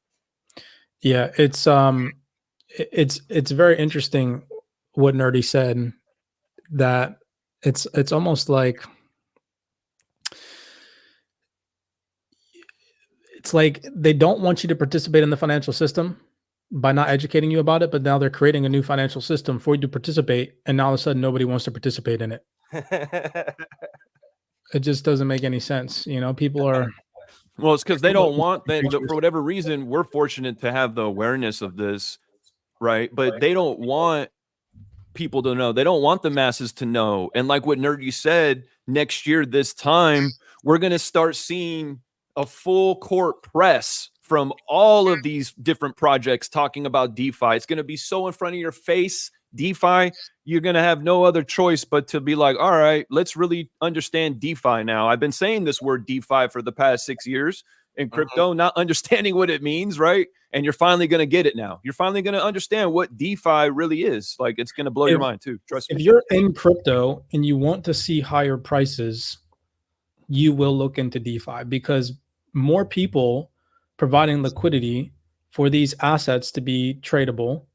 Yeah, it's very interesting what Nerdy said, that it's almost like they don't want you to participate in the financial system by not educating you about it, but now they're creating a new financial system for you to participate, and now all of a sudden nobody wants to participate in it. It just doesn't make any sense. You know, people are. Well, it's because they don't want that. For whatever reason, we're fortunate to have the awareness of this, right? But they don't want people to know. They don't want the masses to know. And like what Nerdy said, next year, this time, we're going to start seeing a full court press from all of these different projects talking about DeFi. It's going to be so in front of your face. DeFi, you're going to have no other choice but to be like, all right, let's really understand DeFi now. I've been saying this word DeFi for the past 6 years in crypto, not understanding what it means, right? And you're finally going to get it now. You're finally going to understand what DeFi really is. Like, it's going to blow your mind too. Trust me. If you're in crypto and you want to see higher prices, you will look into DeFi, because more people providing liquidity for these assets to be tradable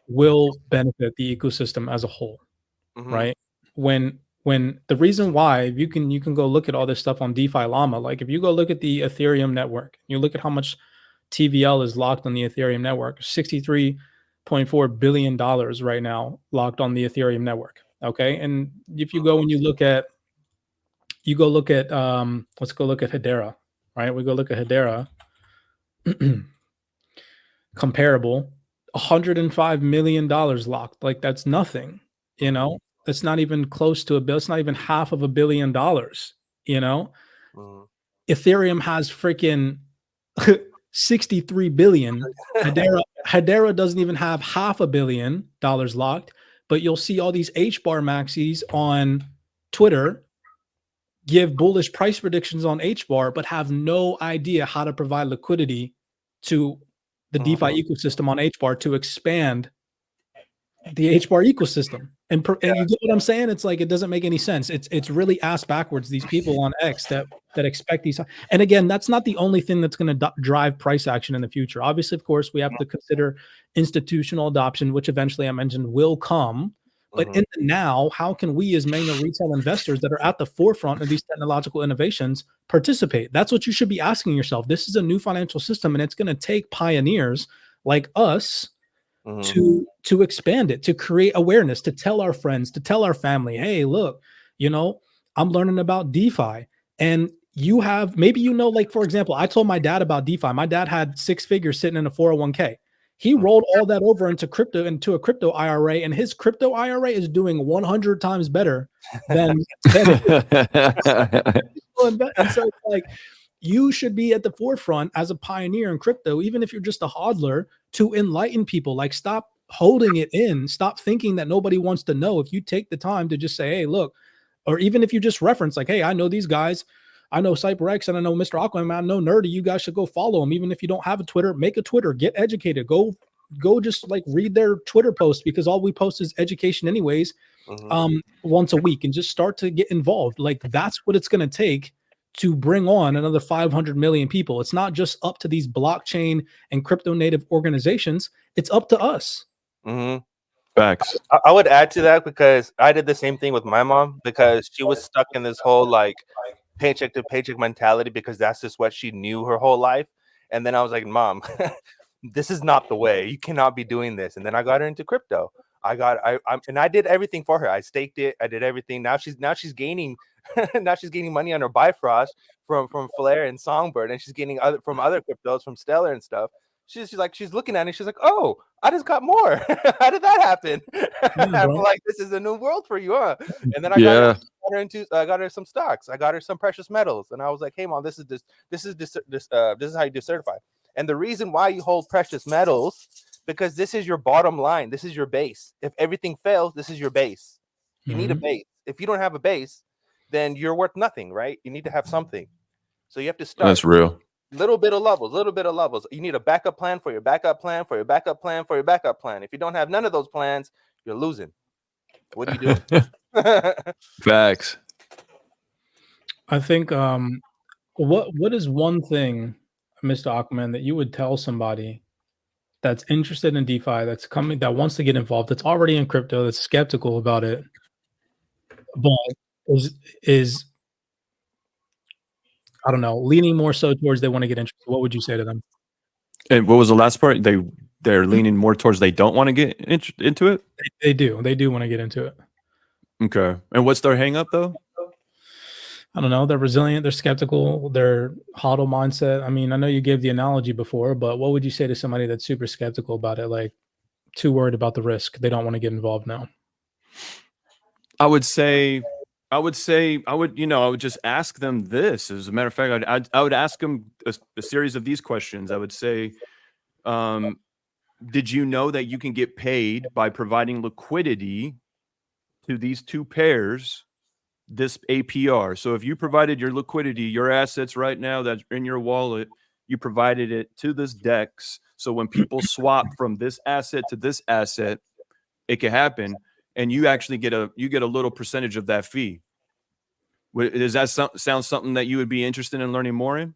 will benefit the ecosystem as a whole, right? When the reason why you can go look at all this stuff on DeFi Llama, like if you go look at the Ethereum network, you look at how much TVL is locked on the Ethereum network, $63.4 billion right now locked on the Ethereum network. Okay. And if you go and you look at let's go look at Hedera, right? We go look at Hedera. Comparable, $105 million locked. Like that's nothing, you know. That's not even close to a bill. It's not even half of $1 billion, you know. Ethereum has freaking 63 billion. Hedera doesn't even have half $1 billion locked, but you'll see all these HBAR maxis on Twitter give bullish price predictions on HBAR, but have no idea how to provide liquidity to the DeFi ecosystem on HBAR to expand the HBAR ecosystem. And you get what I'm saying? It's like, it doesn't make any sense. It's really ass backwards, these people on X that expect these. And again, that's not the only thing that's going to drive price action in the future. Obviously, of course, we have to consider institutional adoption, which eventually I mentioned will come. But in the now, how can we as manual retail investors that are at the forefront of these technological innovations participate? That's what you should be asking yourself. This is a new financial system, and it's going to take pioneers like us to expand it, to create awareness, to tell our friends, to tell our family, hey, look, you know, I'm learning about DeFi. And you have, maybe, you know, like, for example, I told my dad about DeFi. My dad had 6 figures sitting in a 401k. He rolled all that over into a crypto IRA, and his crypto IRA is doing 100 times better than and so it's like, you should be at the forefront as a pioneer in crypto, even if you're just a hodler, to enlighten people. Like, stop holding it in. Stop thinking that nobody wants to know. If you take the time to just say, hey, look, or even if you just reference like, hey, I know these guys. I know CYPRX and I know Mr. Aquaman. I know Nerdy. You guys should go follow them. Even if you don't have a Twitter, make a Twitter, get educated. Go just like read their Twitter posts, because all we post is education anyways, once a week, and just start to get involved. Like, that's what it's going to take to bring on another 500 million people. It's not just up to these blockchain and crypto native organizations. It's up to us. Facts. I would add to that, because I did the same thing with my mom, because she was stuck in this whole like paycheck to paycheck mentality, because that's just what she knew her whole life. And then I was like, Mom, this is not the way. You cannot be doing this. And then I got her into crypto. And I did everything for her. I staked it. I did everything. Now she's gaining now she's gaining money on her Bifrost from Flare and Songbird, and she's gaining from other cryptos, from Stellar and stuff. She's looking at it. She's like, oh, I just got more. How did that happen? I'm like, this is a new world for you, huh? And then I got her some stocks. I got her some precious metals, and I was like, hey, Mom, this is how you decertify. And the reason why you hold precious metals, because this is your bottom line. This is your base. If everything fails, this is your base. You need a base. If you don't have a base, then you're worth nothing, right? You need to have something. So you have to start. That's real. Little bit of levels. You need a backup plan for your backup plan for your backup plan for your backup plan. If you don't have none of those plans, you're losing. What do you do? Facts. I think what is one thing, Mr. Aquaman, that you would tell somebody that's interested in DeFi, that's coming, that wants to get involved, that's already in crypto, that's skeptical about it, but is I don't know, leaning more so towards they want to get interested? What would you say to them? And what was the last part? They're leaning more towards they don't want to get into it? They do want to get into it. Okay. And what's their hang up though? I don't know. They're resilient. They're skeptical. They're hodl mindset. I mean, I know you gave the analogy before, but what would you say to somebody that's super skeptical about it? Like, too worried about the risk. They don't want to get involved now. I would just ask them this. As a matter of fact, I would ask them a series of these questions. I would say, did you know that you can get paid by providing liquidity to these two pairs, this APR? So if you provided your liquidity, your assets right now that's in your wallet, you provided it to this DEX. So when people swap from this asset to this asset, it can happen. And you actually get a little percentage of that fee. Does that sound something that you would be interested in learning more in?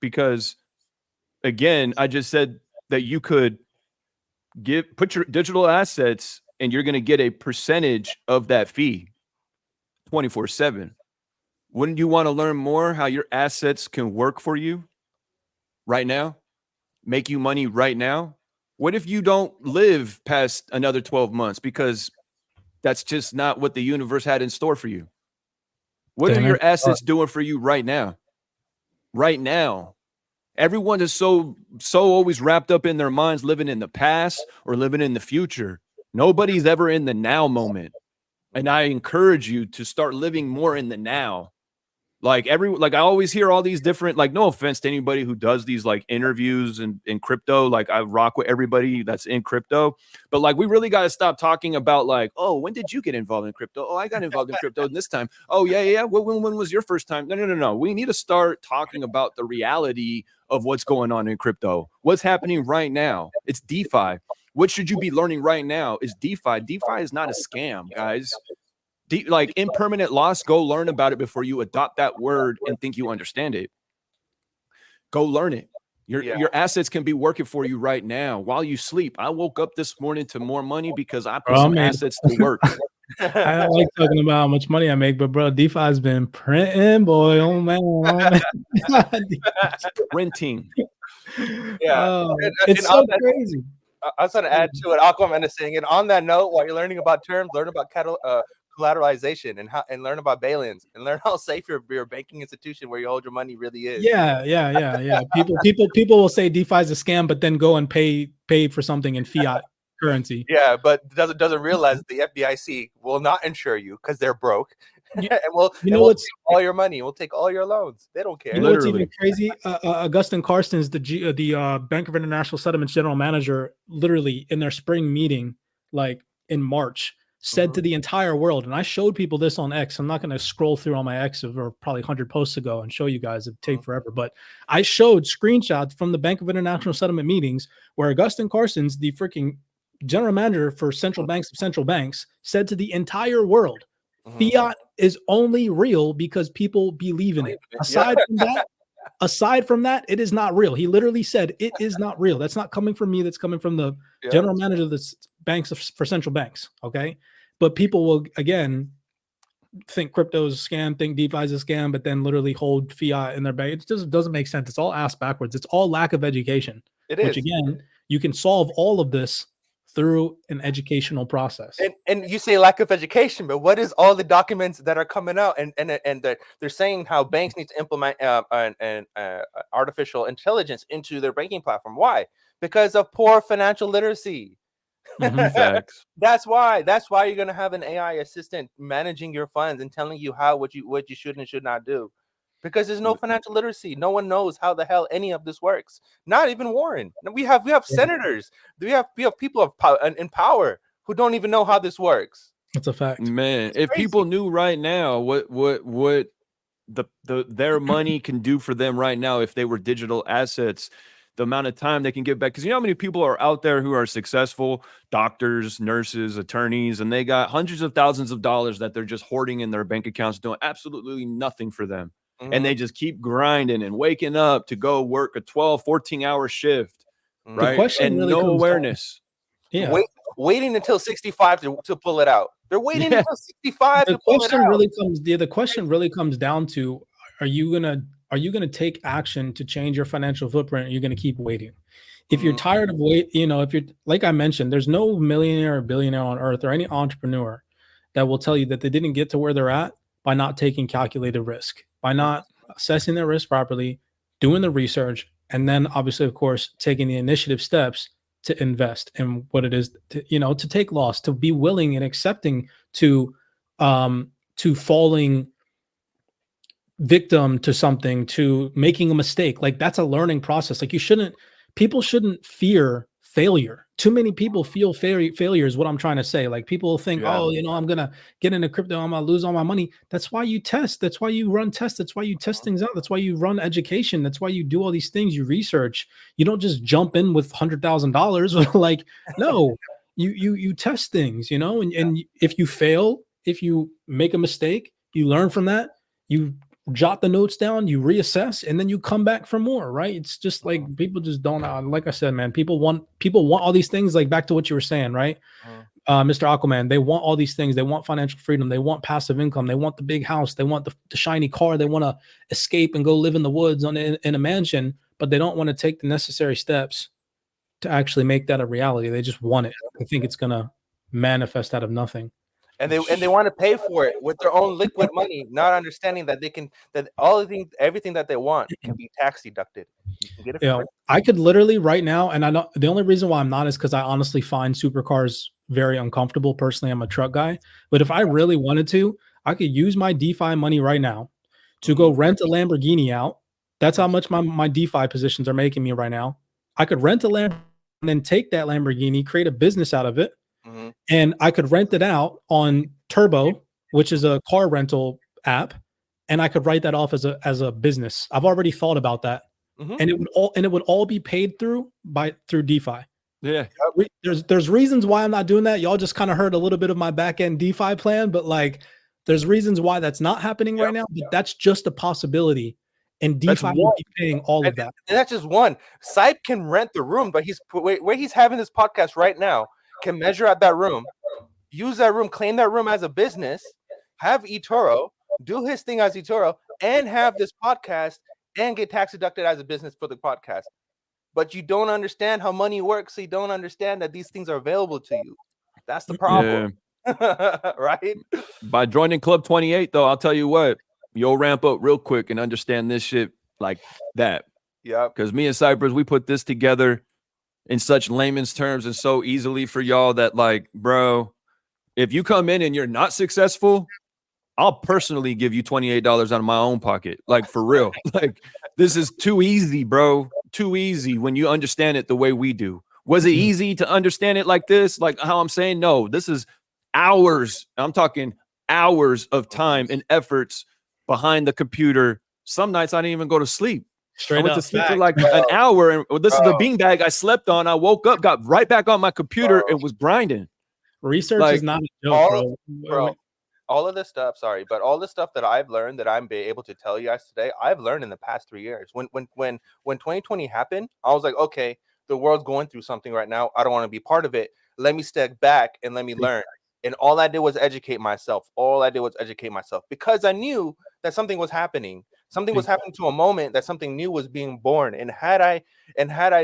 Because again, I just said that you could put your digital assets and you're going to get a percentage of that fee 24/7. Wouldn't you want to learn more how your assets can work for you right now, make you money right now? What if you don't live past another 12 months because that's just not what the universe had in store for you? What are your assets doing for you right now? Right now. Everyone is so always wrapped up in their minds living in the past or living in the future. Nobody's ever in the now moment. And I encourage you to start living more in the now. Like I always hear all these different, like, no offense to anybody who does these like interviews in crypto. Like I rock with everybody that's in crypto, but like, we really got to stop talking about like, oh, when did you get involved in crypto? Oh, I got involved in crypto this time. Oh yeah. When was your first time? No. We need to start talking about the reality of what's going on in crypto. What's happening right now? It's DeFi. What should you be learning right now is DeFi. DeFi is not a scam, guys. Like impermanent loss, go learn about it before you adopt that word and think you understand it. Go learn it. Your assets can be working for you right now while you sleep. I woke up this morning to more money because I put some assets to work. I don't like talking about how much money I make, but bro, DeFi has been printing, boy. Oh man. Printing. Yeah. It's so crazy. I was going to add to it. Aquaman is saying, and on that note, while you're learning about terms, learn about collateralization and learn about bail-ins and learn how safe your banking institution where you hold your money really is. Yeah. People will say DeFi is a scam, but then go and pay for something in fiat currency. Yeah, but doesn't realize that the FDIC will not insure you because they're broke. And we'll take all your money. We'll take all your loans. They don't care. You know what's even crazy? Augustin Carstens, the Bank of International Settlements general manager, literally in their spring meeting, like in March, said to the entire world, and I showed people this on X. I'm not going to scroll through all my X or probably 100 posts ago and show you guys. It'd take forever, but I showed screenshots from the Bank of International Settlement meetings where Augustin Carstens, the freaking general manager for central banks of central banks, said to the entire world, fiat is only real because people believe in it. Aside from that, it is not real. He literally said it is not real. That's not coming from me. That's coming from the general manager of the banks for central banks. Okay. But people will, again, think crypto is a scam, think DeFi is a scam, but then literally hold fiat in their bank. It just doesn't make sense. It's all ass backwards. It's all lack of education. Which again, you can solve all of this through an educational process. And you say lack of education, but what is all the documents that are coming out and they're saying how banks need to implement artificial intelligence into their banking platform? Why? Because of poor financial literacy. Facts. That's why you're going to have an AI assistant managing your funds and telling you what you should and should not do. Because there's no financial literacy. No one knows how the hell any of this works. Not even Warren. We have senators. We have people in power who don't even know how this works. That's a fact, man. If people knew right now what their money can do for them right now, if they were digital assets, the amount of time they can get back. Because you know how many people are out there who are successful doctors, nurses, attorneys, and they got hundreds of thousands of dollars that they're just hoarding in their bank accounts, doing absolutely nothing for them. And they just keep grinding and waking up to go work a 12, 14-hour shift, right? And really no awareness. Yeah. Waiting until 65 to pull it out. They're waiting until 65 to pull it out. The question really comes down to, are you gonna take action to change your financial footprint, or are you gonna keep waiting? If you're tired of waiting, if you're, like I mentioned, there's no millionaire or billionaire on earth or any entrepreneur that will tell you that they didn't get to where they're at by not taking calculated risk, by not assessing their risk properly, doing the research, and then obviously, of course, taking the initiative steps to invest in what it is to take loss, to be willing and accepting to falling victim to something, to making a mistake. Like, that's a learning process. Like, people shouldn't fear failure. Too many people feel failure is what I'm trying to say. Like, people think, I'm gonna get into crypto, I'm gonna lose all my money. That's why you test. That's why you run tests. That's why you test things out. That's why you run education. That's why you do all these things. You research. You don't just jump in with $100,000. Like, no, you test things, and if you fail, if you make a mistake, you learn from that, you jot the notes down, you reassess, and then you come back for more, right? It's just like people just don't like I said, man, people want all these things, like back to what you were saying, right? Mr. Aquaman, they want all these things. They want financial freedom. They want passive income. They want the big house. They want the shiny car. They want to escape and go live in the woods in a mansion, but they don't want to take the necessary steps to actually make that a reality. They just want it. They think it's going to manifest out of nothing. And they want to pay for it with their own liquid money, not understanding that everything that they want can be tax deducted. You can get it. Yeah, I could literally right now, and I know the only reason why I'm not is because I honestly find supercars very uncomfortable. Personally, I'm a truck guy, but if I really wanted to, I could use my DeFi money right now to go rent a Lamborghini out. That's how much my DeFi positions are making me right now. I could rent a Lamborghini and then take that Lamborghini, create a business out of it. And I could rent it out on Turbo, which is a car rental app, and I could write that off as a business. I've already thought about that, and it would all be paid through DeFi. Yeah, there's reasons why I'm not doing that. Y'all just kind of heard a little bit of my back end DeFi plan, but like there's reasons why that's not happening right now. But that's just a possibility, and DeFi will be paying all of that. And that's just one. Cyp can rent the room, but where he's having this podcast right now. Can measure out that room, use that room, claim that room as a business, have eToro, do his thing as eToro, and have this podcast and get tax deducted as a business for the podcast. But you don't understand how money works, so you don't understand that these things are available to you. That's the problem. Right? By joining Club 28, though, I'll tell you what, you'll ramp up real quick and understand this shit like that. Yeah. Because me and CYPRX, we put this together in such layman's terms and so easily for y'all that, like, bro, if you come in and you're not successful, I'll personally give you $28 out of my own pocket. Like, for real. Like, this is too easy, bro. Too easy when you understand it the way we do. Was it easy to understand it like this? Like how I'm saying? No, this is hours. I'm talking hours of time and efforts behind the computer. Some nights I didn't even go to sleep. I went to sleep for like an hour, and this is the beanbag I slept on. I woke up, got right back on my computer, and was grinding. Research is not a joke, bro. All of this stuff, but all the stuff that I've learned that I'm able to tell you guys today, I've learned in the past 3 years. When 2020 happened, I was like, okay, the world's going through something right now. I don't want to be part of it. Let me step back and let me learn. And all I did was educate myself. Because I knew that something was happening. Something was happening to a moment that something new was being born. And had I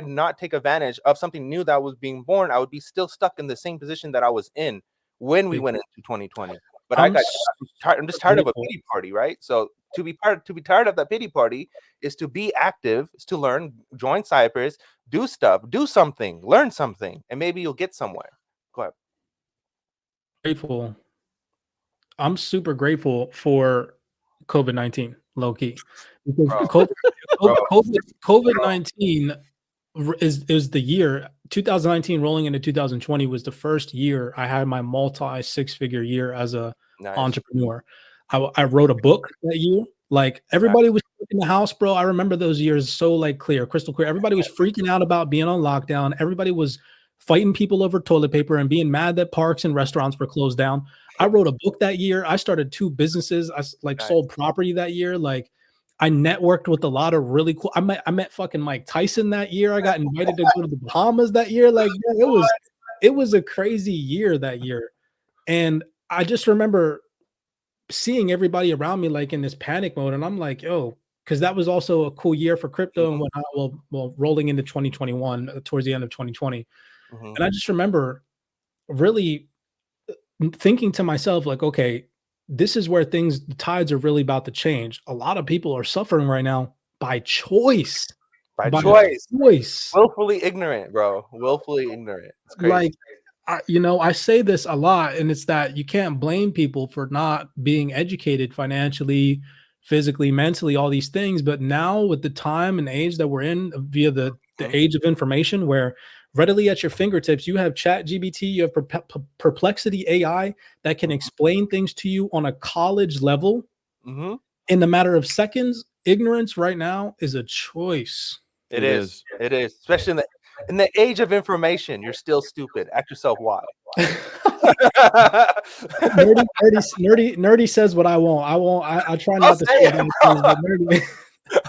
not take advantage of something new that was being born, I would be still stuck in the same position that I was in when we went into 2020. But I'm just tired of a pity party, right? So to be tired of that pity party is to be active, is to learn, join CYPRX, do stuff, do something, learn something, and maybe you'll get somewhere. Go ahead. Grateful. I'm super grateful for COVID-19, low key, because COVID-19 is the year 2019 rolling into 2020 was the first year I had my multi six-figure year as a entrepreneur. I wrote a book that year. Like everybody was in the house, bro. I remember those years so like crystal clear. Everybody was freaking out about being on lockdown. Everybody was fighting people over toilet paper and being mad that parks and restaurants were closed down. I wrote a book that year. I started 2 businesses. I sold property that year. Like I networked with a lot of really cool. I met fucking Mike Tyson that year. I got invited to go to the Bahamas that year. Like it was a crazy year that year. And I just remember seeing everybody around me like in this panic mode. And I'm like, yo, because that was also a cool year for crypto and whatnot. Well, rolling into 2021 towards the end of 2020. And I just remember really thinking to myself, like, okay, this is where the tides are really about to change. A lot of people are suffering right now by choice. By choice. Willfully ignorant, bro. Willfully ignorant. It's crazy. Like, I say this a lot, and it's that you can't blame people for not being educated financially, physically, mentally, all these things. But now with the time and age that we're in via the age of information where readily at your fingertips, you have ChatGPT, you have Perplexity AI that can explain things to you on a college level in the matter of seconds. Ignorance right now is a choice. It is. Especially In the age of information, you're still stupid. Ask yourself why. Nerdy says what I won't. I try not to say it, bad things, but nerdy.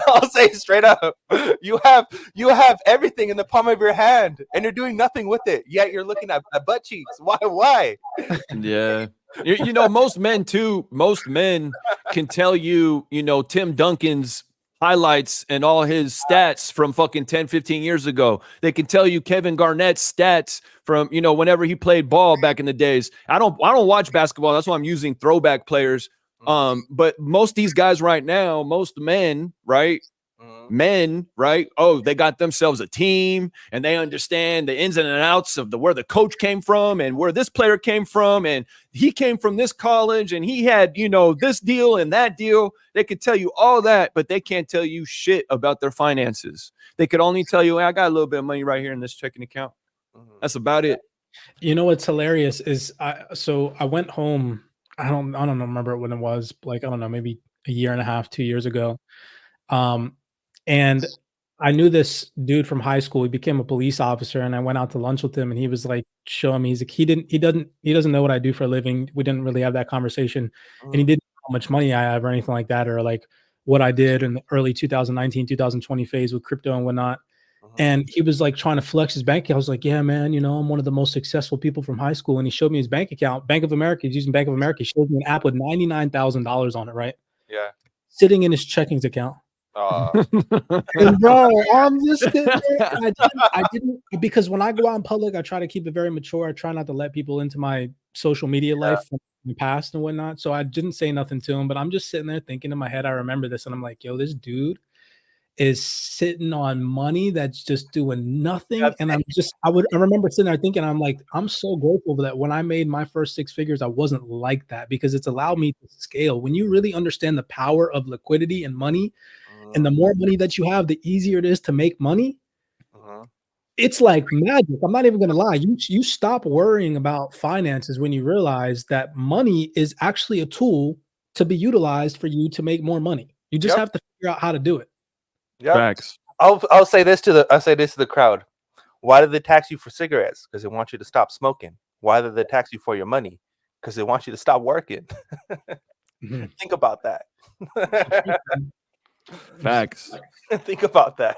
I'll say it straight up. You have everything in the palm of your hand, and you're doing nothing with it. Yet you're looking at butt cheeks. Why? Yeah. You know, most men can tell you, you know, Tim Duncan's highlights and all his stats from fucking 10, 15 years ago. They can tell you Kevin Garnett's stats from, you know, whenever he played ball back in the days. I don't watch basketball. That's why I'm using throwback players. But most of these guys right now, most men, right? Men, right? Oh, they got themselves a team and they understand the ins and outs of where the coach came from and where this player came from. And he came from this college and he had, you know, this deal and that deal. They could tell you all that, but they can't tell you shit about their finances. They could only tell you, hey, I got a little bit of money right here in this checking account. That's about it. You know what's hilarious is I went home. I don't remember when it was, like, I don't know, maybe a year and a half, 2 years ago. And I knew this dude from high school. He became a police officer, and I went out to lunch with him, and he was like showing me, he's like, he doesn't know what I do for a living. We didn't really have that conversation. And he didn't know how much money I have or anything like that, or like what I did in the early 2019, 2020 phase with crypto and whatnot. And he was like trying to flex his bank account. I was like, yeah, man, you know, I'm one of the most successful people from high school. And he showed me his bank account, Bank of America. He's using Bank of America. He showed me an app with $99,000 on it, right? Yeah. Sitting in his checkings account. And bro, I'm just sitting there. I didn't, because when I go out in public, I try to keep it very mature. I try not to let people into my social media life from the past and whatnot. So I didn't say nothing to him, but I'm just sitting there thinking in my head, I remember this, and I'm like, yo, this dude is sitting on money that's just doing nothing. And I remember sitting there thinking, I'm like, I'm so grateful that when I made my first 6 figures, I wasn't like that, because it's allowed me to scale. When you really understand the power of liquidity and money, and the more money that you have, the easier it is to make money. It's like magic. I'm not even going to lie. You stop worrying about finances when you realize that money is actually a tool to be utilized for you to make more money. You just have to figure out how to do it. Facts. I'll say this to the crowd. Why did they tax you for cigarettes? Because they want you to stop smoking. Why did they tax you for your money? Because they want you to stop working. Think about that. Facts. Think about that.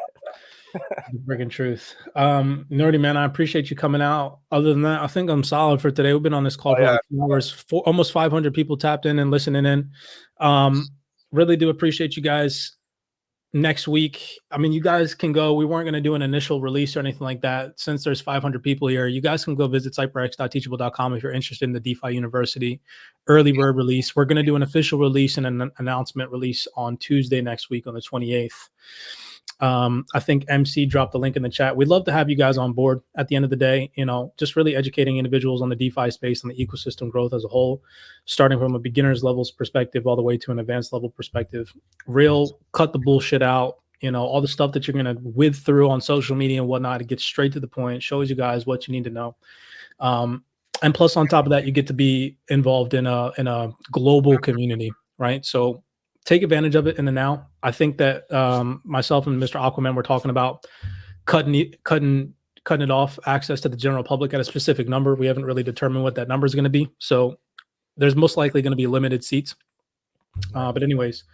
Freaking truth. Nerdy man, I appreciate you coming out. Other than that, I think I'm solid for today. We've been on this call for like 2 hours. Almost 500 people tapped in and listening in. Really do appreciate you guys. Next week, I mean, you guys can go. We weren't going to do an initial release or anything like that. Since there's 500 people here, you guys can go visit CYPRX.teachable.com if you're interested in the DeFi University early bird release. We're going to do an official release and an announcement release on Tuesday next week on the 28th. I think MC dropped the link in the chat. We'd love to have you guys on board at the end of the day, you know, just really educating individuals on the DeFi space and the ecosystem growth as a whole, starting from a beginner's levels perspective all the way to an advanced level perspective. Real cut the bullshit out, you know, all the stuff that you're going to whiz through on social media and whatnot. It gets straight to the point, shows you guys what you need to know. And plus on top of that, you get to be involved in a global community, right? So take advantage of it in the now. I think that myself and Mr. Aquaman were talking about cutting it off access to the general public at a specific number. We haven't really determined what that number is going to be. So there's most likely going to be limited seats. But anyways,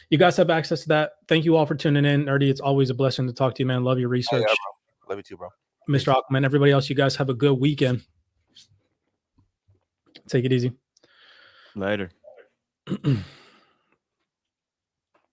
you guys have access to that. Thank you all for tuning in. Nerdy, it's always a blessing to talk to you, man. Love your research. Yeah, bro. Love you too, bro. Mr. Aquaman, everybody else, you guys have a good weekend. Take it easy. Later.